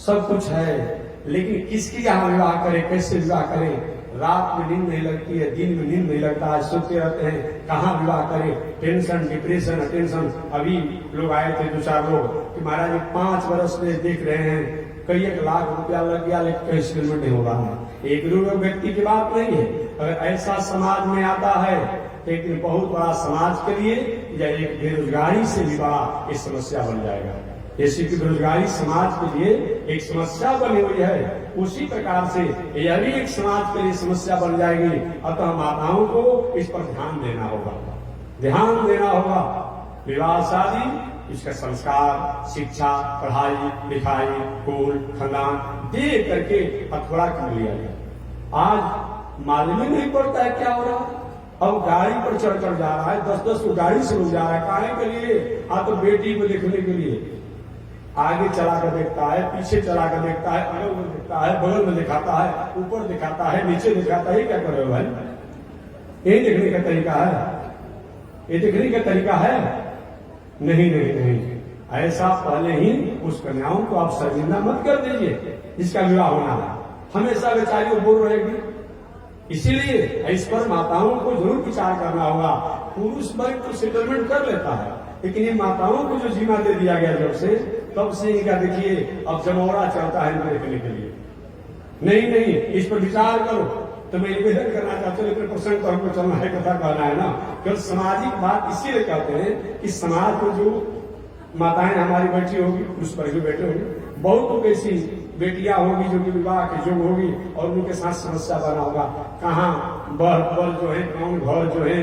A: सब कुछ है, लेकिन किसकी जहां विवाह करें, कैसे विवाह करें? रात में नींद नहीं लगती है, दिन में नींद नहीं लगता है, सोते रहते हैं कहाँ विवाह करें। Tension, depression, tension. अभी लोग आए थे 2-4 लोग कि महाराज 5 वर्ष से देख रहे हैं, कई 1 लाख रुपया लग गया, लेकिन कहीं सेटलमेंट नहीं हो रहा है। एक दो व्यक्ति की बात नहीं है। अगर ऐसा समाज में आता है तो एक बहुत बड़ा समाज के लिए या एक बेरोजगारी से विवाह एक समस्या बन जाएगा। जैसे कि बेरोजगारी समाज के लिए एक समस्या बनी हुई है, उसी प्रकार से यह भी एक समाज के लिए समस्या बन जाएगी। अतः माताओं को इस पर ध्यान देना होगा, ध्यान देना होगा। विवाह शादी, इसका संस्कार, शिक्षा, पढ़ाई लिखाई, कुल खानदान दे करके हथौड़ा कर लिया गया। आज मालूम ही नहीं पड़ता है क्या हो रहा है। अब गाड़ी पर चढ़ कर जा रहा है, 10-10 को गाड़ी से लोग जा रहा है, काहे के लिए? तो बेटी को देखने के लिए। आगे चला कर देखता है, पीछे चला कर देखता है, अगल में देखता है, बगल में दिखाता है, ऊपर दिखाता है, नीचे दिखाता है। क्या करे भाई? ये देखने का तरीका है? ये देखने का तरीका है? नहीं नहीं नहीं, ऐसा पहले ही उस कन्याओं को आप शर्मिंदा मत कर दीजिए जिसका विवाह होना है, हमेशा बेचारी वो बोल रहेगी। इसीलिए इस पर माताओं को जरूर विचार करना होगा। पुरुष वर्ग तो सेटलमेंट कर लेता है, लेकिन ये माताओं को जो जिम्मा दे दिया गया जब से, तब से इनका देखिए अब जमौरा चलता है इनको देखने के लिए। नहीं नहीं, इस पर विचार करो। तो मैं निवेदन करना चाहता हूँ, लेकिन प्रसंग तो हमको चलना है, कथा कहना है ना। केवल सामाजिक बात इसीलिए कहते हैं कि समाज में जो माताएं हमारी बैठी होगी, पुरुष वर्ग भी बैठे होंगे, बहुत तो ऐसी बेटियां होगी जो कि विवाह के योग होगी और उनके साथ समस्या बना होगा, कहाँ बर जो है, कौन घर जो है,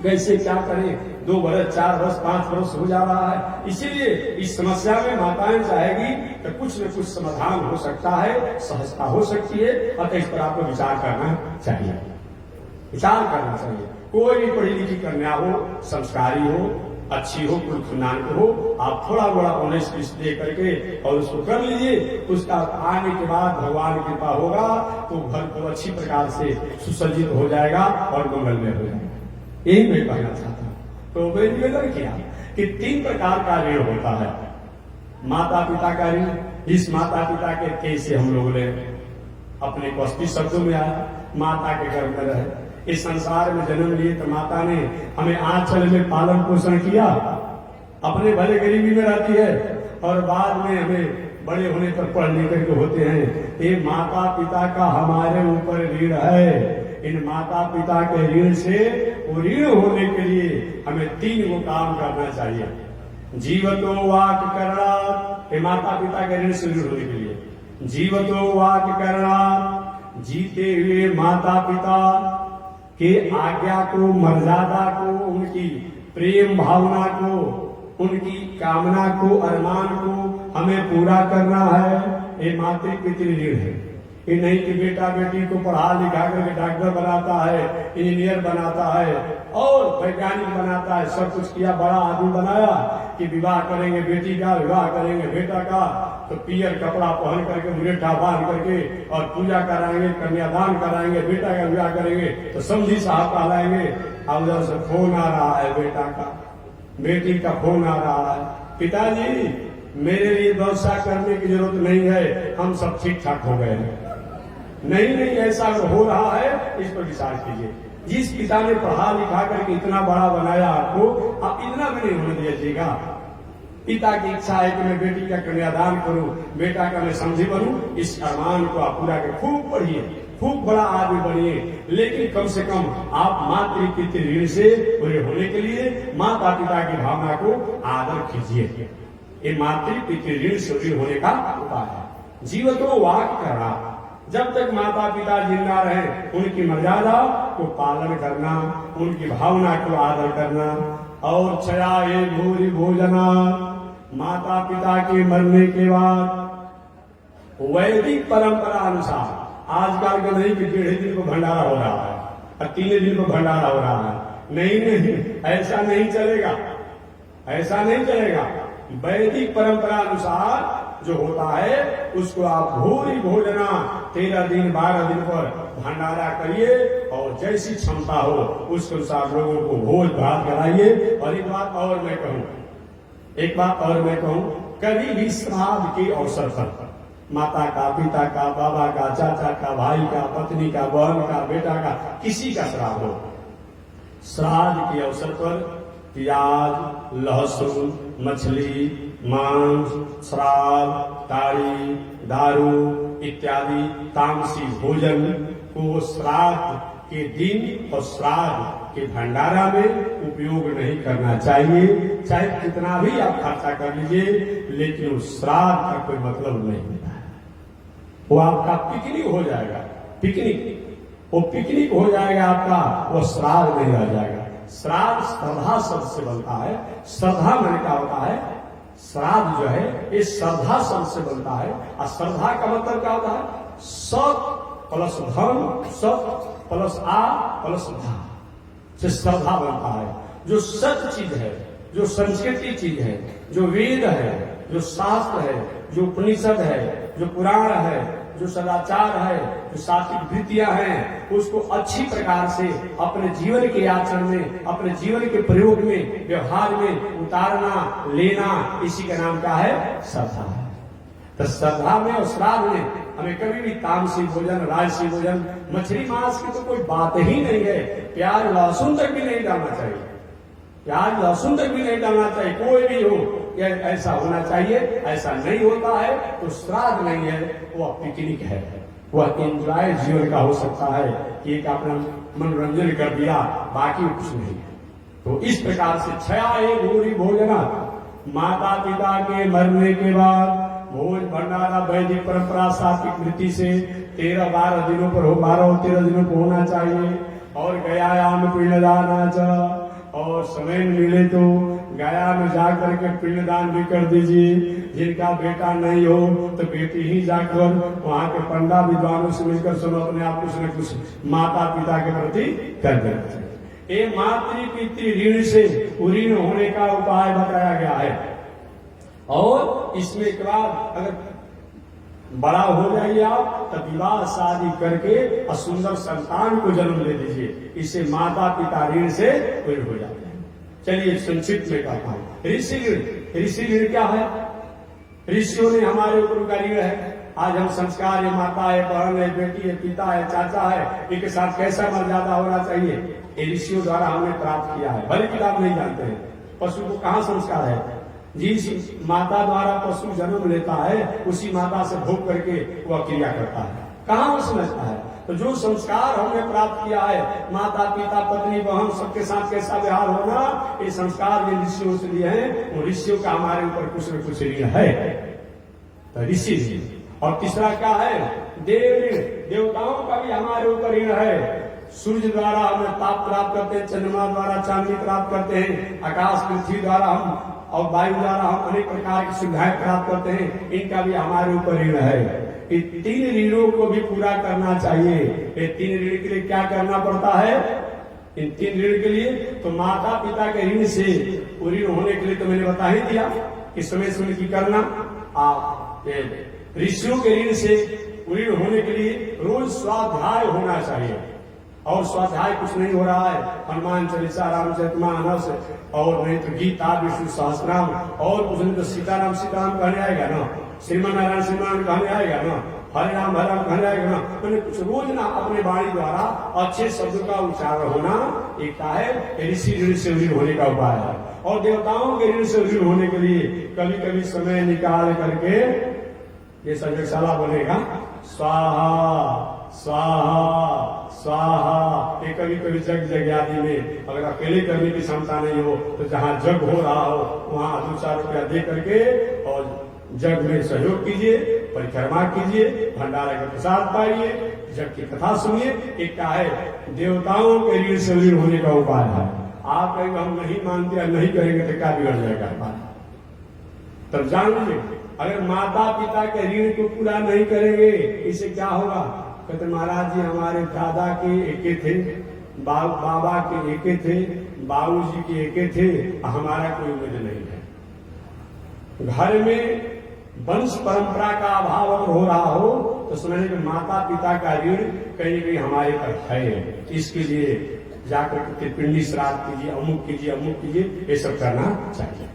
A: कैसे क्या करें, 2 बरस 4 बरस 5 बरस हो जा रहा है। इसीलिए इस समस्या में माताएं चाहेगी तो कुछ न कुछ समाधान हो सकता है, सहजता हो सकती है। अतः इस पर आपको विचार करना चाहिए, विचार करना चाहिए। कोई भी पढ़ी लिखी कन्या हो, संस्कारी हो, अच्छी हो, कुल खानदान हो, आप थोड़ा बड़ा ऑनेस्ट पीस दे करके और उसको कर लीजिए। उसका आने के बाद भगवान की कृपा होगा तो घर को अच्छी प्रकार से सुसज्जित हो जाएगा और मंगलमय हो जाएगा। यही मैं कहना चाहता हूँ। तो मैं निवेदन किया कि 3 प्रकार का ऋण होता है। माता पिता का ऋण, इस माता पिता के कैसे हम लोग ने अपने को 80 शब्दों में आया, माता के गर्भ में रहे, इस संसार में जन्म लिए तो माता ने हमें आंचल में पालन पोषण किया, अपने भले गरीबी में रहती है और बाद में हमें बड़े होने पर पढ़ लिख करके होते हैं। ये माता पिता का हमारे ऊपर ऋण है। इन माता पिता के ऋण से वो ऋण होने के लिए हमें 3 वो काम करना चाहिए। जीवतो वाक करना, ये माता पिता के ऋण से ऋण होने के लिए जीवतो वाक करना, जीते हुए माता पिता के आज्ञा को, मर्यादा को, उनकी प्रेम भावना को, उनकी कामना को, अरमान को हमें पूरा करना है। ये मातृ पितृ ऋण है। ये नहीं कि बेटा बेटी को पढ़ा लिखा करके डॉक्टर बनाता है, इंजीनियर बनाता है और वैज्ञानिक बनाता है, सब कुछ किया, बड़ा आदमी बनाया कि विवाह करेंगे बेटी का, विवाह करेंगे बेटा का, तो पियर कपड़ा पहन करके, मुरेठा बांध करके और पूजा कराएंगे, कन्यादान कराएंगे, बेटा का विवाह करेंगे तो समझी साहब कहलाएंगे। अब उधर से फोन आ रहा है बेटा का, बेटी का फोन आ रहा है, पिताजी मेरे लिए व्यवस्था करने की जरूरत नहीं है, हम सब ठीक ठाक हो गए हैं। नहीं नहीं, ऐसा हो रहा है, इस पर विचार कीजिए। जिस पिता ने पढ़ा लिखा करके इतना बड़ा बनाया आपको, आप इतना भी नहीं होने दीजिएगा। पिता की इच्छा है कि मैं बेटी का कन्यादान करूं, बेटा का मैं समझी बनूं, इस अरमान को आप पूरा कर खूब पढ़िए, खूब बड़ा आदमी बनिए, लेकिन कम से कम आप मातृ पितृ ऋण से पूरे होने के लिए माता पिता की भावना को आदर कीजिए। ये मातृ पितृ ऋण से ऋण होने का उपाय है। जीवतो वाक करना, जब तक माता पिता जिंदा रहे उनकी मर्यादा को पालन करना, उनकी भावना को आदर करना। और छयाए भूरि भोजना, माता पिता के मरने के बाद वैदिक परंपरा अनुसार, आजकल का नहीं कि 1.5 दिन को भंडारा हो रहा है और 3 दिन को भंडारा हो रहा है, नहीं नहीं, ऐसा नहीं चलेगा, ऐसा नहीं चलेगा। वैदिक परंपरा अनुसार जो होता है उसको आप भूरि भोजना 13 दिन 12 दिन पर भंडारा करिए और जैसी क्षमता हो उसके अनुसार लोगों को भोज भात कराइए। और एक बात और मैं कहूं, कभी भी श्राद्ध के अवसर पर माता का, पिता का, बाबा का, चाचा का, भाई का, पत्नी का, बहन का, बेटा का, किसी का श्राद्ध हो, श्राद्ध के अवसर पर प्याज, लहसुन, मछली, मांस, शराब, ताड़ी, दारू इत्यादि तामसी भोजन को श्राद्ध के दिन और श्राद्ध के भंडारा में उपयोग नहीं करना चाहिए। चाहे कितना भी आप खर्चा कर लीजिए, लेकिन उस श्राद्ध का कोई मतलब नहीं होता है। वो आपका पिकनिक हो जाएगा, वो पिकनिक हो जाएगा आपका, वो श्राद्ध नहीं रह जाएगा। श्राद्ध श्रद्धा शब्द से बनता है। श्रद्धा मैंने क्या होता है, श्राद्ध जो है ये श्रद्धा शब्द से बनता है। और श्रद्धा का मतलब क्या होता है, सत प्लस धन, सत प्लस आ प्लस धा से श्रद्धा बनता है। जो सत्य चीज है, जो संस्कृति चीज है, जो वेद है, जो शास्त्र है, जो उपनिषद है, जो पुराण है, जो सदाचार है, जो सात्विक वृत्तियां हैं, उसको अच्छी प्रकार से अपने जीवन के आचरण में, अपने जीवन के प्रयोग में, व्यवहार में उतारना, लेना, इसी का नाम क्या है? श्रद्धा है। तो श्रद्धा में और श्राद्ध में हमें कभी भी तामसी भोजन, राजसी भोजन, मछली मांस की तो कोई बात ही नहीं है। प्याज लहसुन तक भी नहीं डालना चाहिए, प्याज लहसुन तक भी नहीं डालना चाहिए, कोई भी हो, ऐसा होना चाहिए। ऐसा नहीं होता है तो श्राद्ध नहीं है, वह पिकनिक है, वह एंजॉय जीवन का हो सकता है कि एक अपना मनोरंजन कर दिया, बाकी कुछ नहीं है। तो इस प्रकार से छया एक भूरी भोजना, माता पिता के मरने के बाद भोज भंडारा वैदिक परंपरा सात्विक वृत्ति से 13-12 दिनों पर हो, 12-13 दिनों पर होना चाहिए। और गयायाम पिंडदान, और समय मिले तो गया में जाकर के पिंडदान भी कर दीजिए। जिनका बेटा नहीं हो तो बेटी ही जाकर वहाँ के पंडा विद्वानों से मिलकर सुनो, अपने आप कुछ न कुछ माता पिता के प्रति कर देते। ये मातृ पितृ ऋण से ऋण होने का उपाय बताया गया है। और इसमें एक बार अगर बड़ा हो जाइए आप, तब विवाह शादी करके और सुंदर संतान को जन्म दे दीजिए, इससे माता पिता ऋण से ऋण हो जाते हैं। चलिए संक्षिप्त में कहता हूं, ऋषि ऋण। ऋषि ऋण क्या है? ऋषियों ने हमारे ऊपर का ऋण है। आज हम संस्कार है, माता है, बहन है, बेटी है, पिता है, चाचा है, इनके साथ कैसा मर्यादा होना चाहिए, ये ऋषियों द्वारा हमने प्राप्त किया है। भले कि आप नहीं जानते हैं पशु को कहाँ संस्कार है। जिस माता द्वारा पशु जन्म लेता है, उसी माता से भोग करके वह क्रिया करता है, कहाँ वो समझता है। तो जो संस्कार हमने प्राप्त किया है, माता पिता पत्नी बहन सबके साथ कैसा व्यवहार होना, ये संस्कार जो ऋषियों से लिए हैं, वो ऋषियों का हमारे ऊपर कुछ न कुछ ऋण है। तो ऋषि ऋण। और तीसरा क्या है? देव ऋण। देवताओं का भी हमारे ऊपर ऋण है। सूर्य द्वारा हमें ताप प्राप्त करते हैं, चंद्रमा द्वारा चांदनी प्राप्त करते हैं, आकाश पृथ्वी द्वारा हम और वायु द्वारा हम अनेक प्रकार की सुविधाएं प्राप्त करते हैं, इनका भी हमारे ऊपर ऋण है। ये 3 ऋणों को भी पूरा करना चाहिए। ये 3 ऋण के लिए क्या करना पड़ता है? इन 3 ऋण के लिए तो माता पिता के ऋण से ऋण होने के लिए तो मैंने बता ही दिया कि समय समय की करना। आप ऋषियों के ऋण से ऋण होने के लिए रोज स्वाध्याय होना चाहिए। और स्वाध्याय कुछ नहीं हो रहा है, हनुमान चालीसा, रामचरितमानस, और नहीं तो गीता, विष्णु सहस्त्रनाम, और कुछ नहीं तो सीताराम सीताराम कहने आएगा ना, श्रीमान नारायण श्रीमान कहने आएगा ना, हरे राम कहने आएगा ना। मैंने कुछ रोज ना अपने वाणी द्वारा अच्छे शब्द का उच्चारण होना एक है ऋषि ऋण से ऋण होने का उपाय है। और देवताओं के ऋण से ऋण होने के लिए कभी कभी समय निकाल करके ये संजयशाला बोलेगा स्वाहा स्वाहा स्वाहा। ये कभी कभी जग आदि में अगर अकेले करने की क्षमता नहीं हो तो जहाँ जग हो रहा हो वहाँ 2-4 रुपया दे करके और जग में सहयोग कीजिए, परिक्रमा कीजिए, भंडारा का प्रसाद पाइए, जग की कथा सुनिए। एक क्या है? देवताओं के ऋण से ऋण होने का उपाय है। आप कहेंगे हम नहीं मानते, नहीं करेंगे तो क्या बिगड़ जाएगा? तब जान लीजिए, अगर माता पिता के ऋण को पूरा नहीं करेंगे इससे क्या होगा? कहते महाराज जी हमारे दादा के एके थे, बाबा के एके थे, बाबू जी के एके थे, हमारा कोई उम्मीद नहीं है। घर में वंश परंपरा का अभाव अगर हो रहा हो तो समझिए कि माता पिता का ऋण कहीं न कहीं हमारे पर है। इसके लिए जाकर पिंडी श्राद्ध कीजिए, अमुक कीजिए, अमुक कीजिए, ये सब करना चाहिए।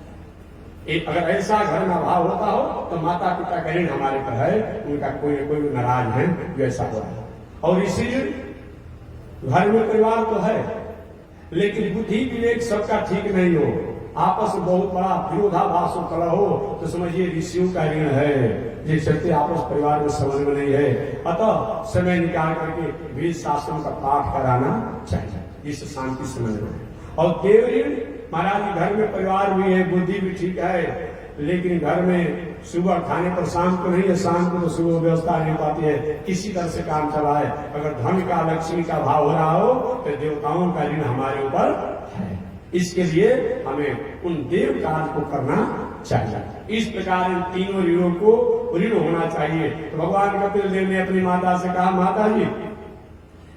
A: एक अगर ऐसा घर में अभाव होता हो तो माता पिता का ऋण हमारे पर है, उनका कोई न कोई नाराज है जो ऐसा हो रहा है। और इसीलिए घर में परिवार तो है लेकिन बुद्धि विवेक सबका ठीक नहीं हो, आपस में बहुत बड़ा विरोधाभास खड़ा हो तो समझिए ऋषियों का ऋण है, जिस चलते आपस परिवार में समझ में नहीं है। अतः समय निकाल करके वेद शास्त्रों का पाठ कराना चाहिए जिससे शांति समझ में। और देव ऋण महाराज घर में परिवार भी है, बुद्धि भी ठीक है, लेकिन घर में सुबह खाने पर शाम को नहीं है, शाम को तो सुबह व्यवस्था नहीं पाती है, किसी तरह से काम चला है। अगर धन का लक्ष्मी का भाव हो रहा हो तो देवताओं का ऋण हमारे ऊपर है। इसके लिए हमें उन देव कार्य को करना चाहिए। इस प्रकार इन 3 ऋणों को ऋण होना चाहिए। तो भगवान कपिल देव ने अपनी माता से कहा, माता जी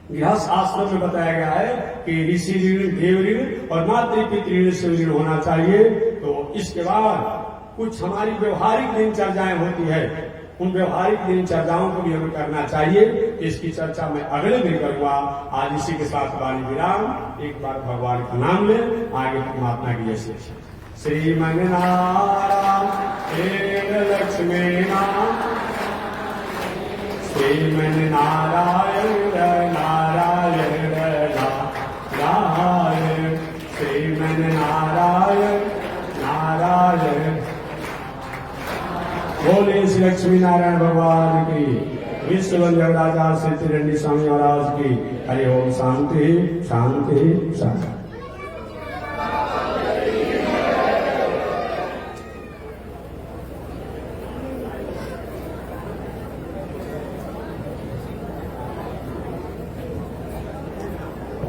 A: गृहस्थ आश्रम में बताया गया है कि ऋषि ऋण, देव ऋण और मातृ पितृ ऋण से ऋण होना चाहिए। तो इसके बाद कुछ हमारी व्यवहारिक दिनचर्याएं होती है, उन व्यवहारिक दिनचर्याओं को भी हमें करना चाहिए। इसकी चर्चा मैं अगले दिन करूंगा। आज इसी के साथ वाली विराम। एक बार भगवान का नाम ले, आगे परमात्मा की जैसे श्रीमन नारायण लक्ष्मी श्रीमन नारायण नारायण नारायण श्रीमन नारायण नारायण। बोले श्री लक्ष्मी नारायण भगवान की, विश्व वंदनाचार्य श्री त्रिदंडी स्वामी महाराज की। हरि ओम। शांति शांति शांति।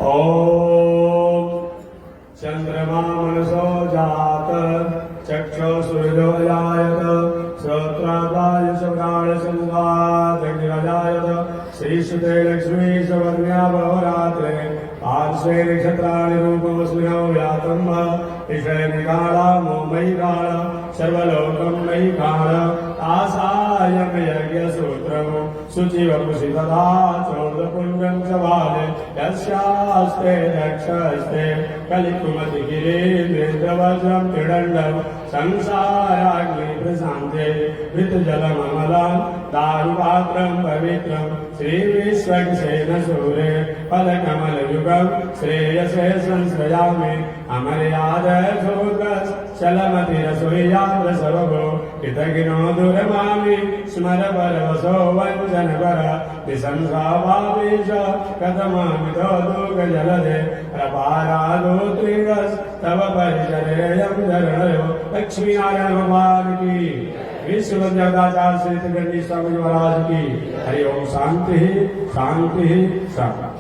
A: ओम चंद्रमा मनसो जात चक्षु सूर्यो जायत श्रोत्रादाय प्राण संघात श्रीसुते लक्ष्मी सुवर्ण्या बहुरात्रे पार्श्वे नक्षत्राणि रूपमस्मिनो व्यातम् ईशे निकाला मयि काल सर्वलोकं मयि काल आसायम यज्ञ सूत्रम् शुचिवपुषि तथा चोदपुण्यं च बाले यस्यास्ते दक्षस्ते कलिकुमति गिरीन्द्रवज्रं त्रिदण्डं संसाराग्नि प्रशान्ते मृतजलममलं दारुपात्रं पवित्रं श्रीविश्वक्सेन सूरे पदकमलयुगं श्रेयसे संश्रयामि अमर्यादशूद्रश्चलमतिरसुर्याप्रसवो कृतघ्नो दुरमामि स्मर परवशो वञ्चनपर निसंसावावेश कथमामितो दुःखजलधे प्रपारादोत्रिरस्तव परिचरेयं चरणयो। लक्ष्मी नारायण भगवान की, विश्व वंदनाचार्य श्री त्रिदंडी स्वामी महाराज की। हरि ओम। शांति शांति शांति।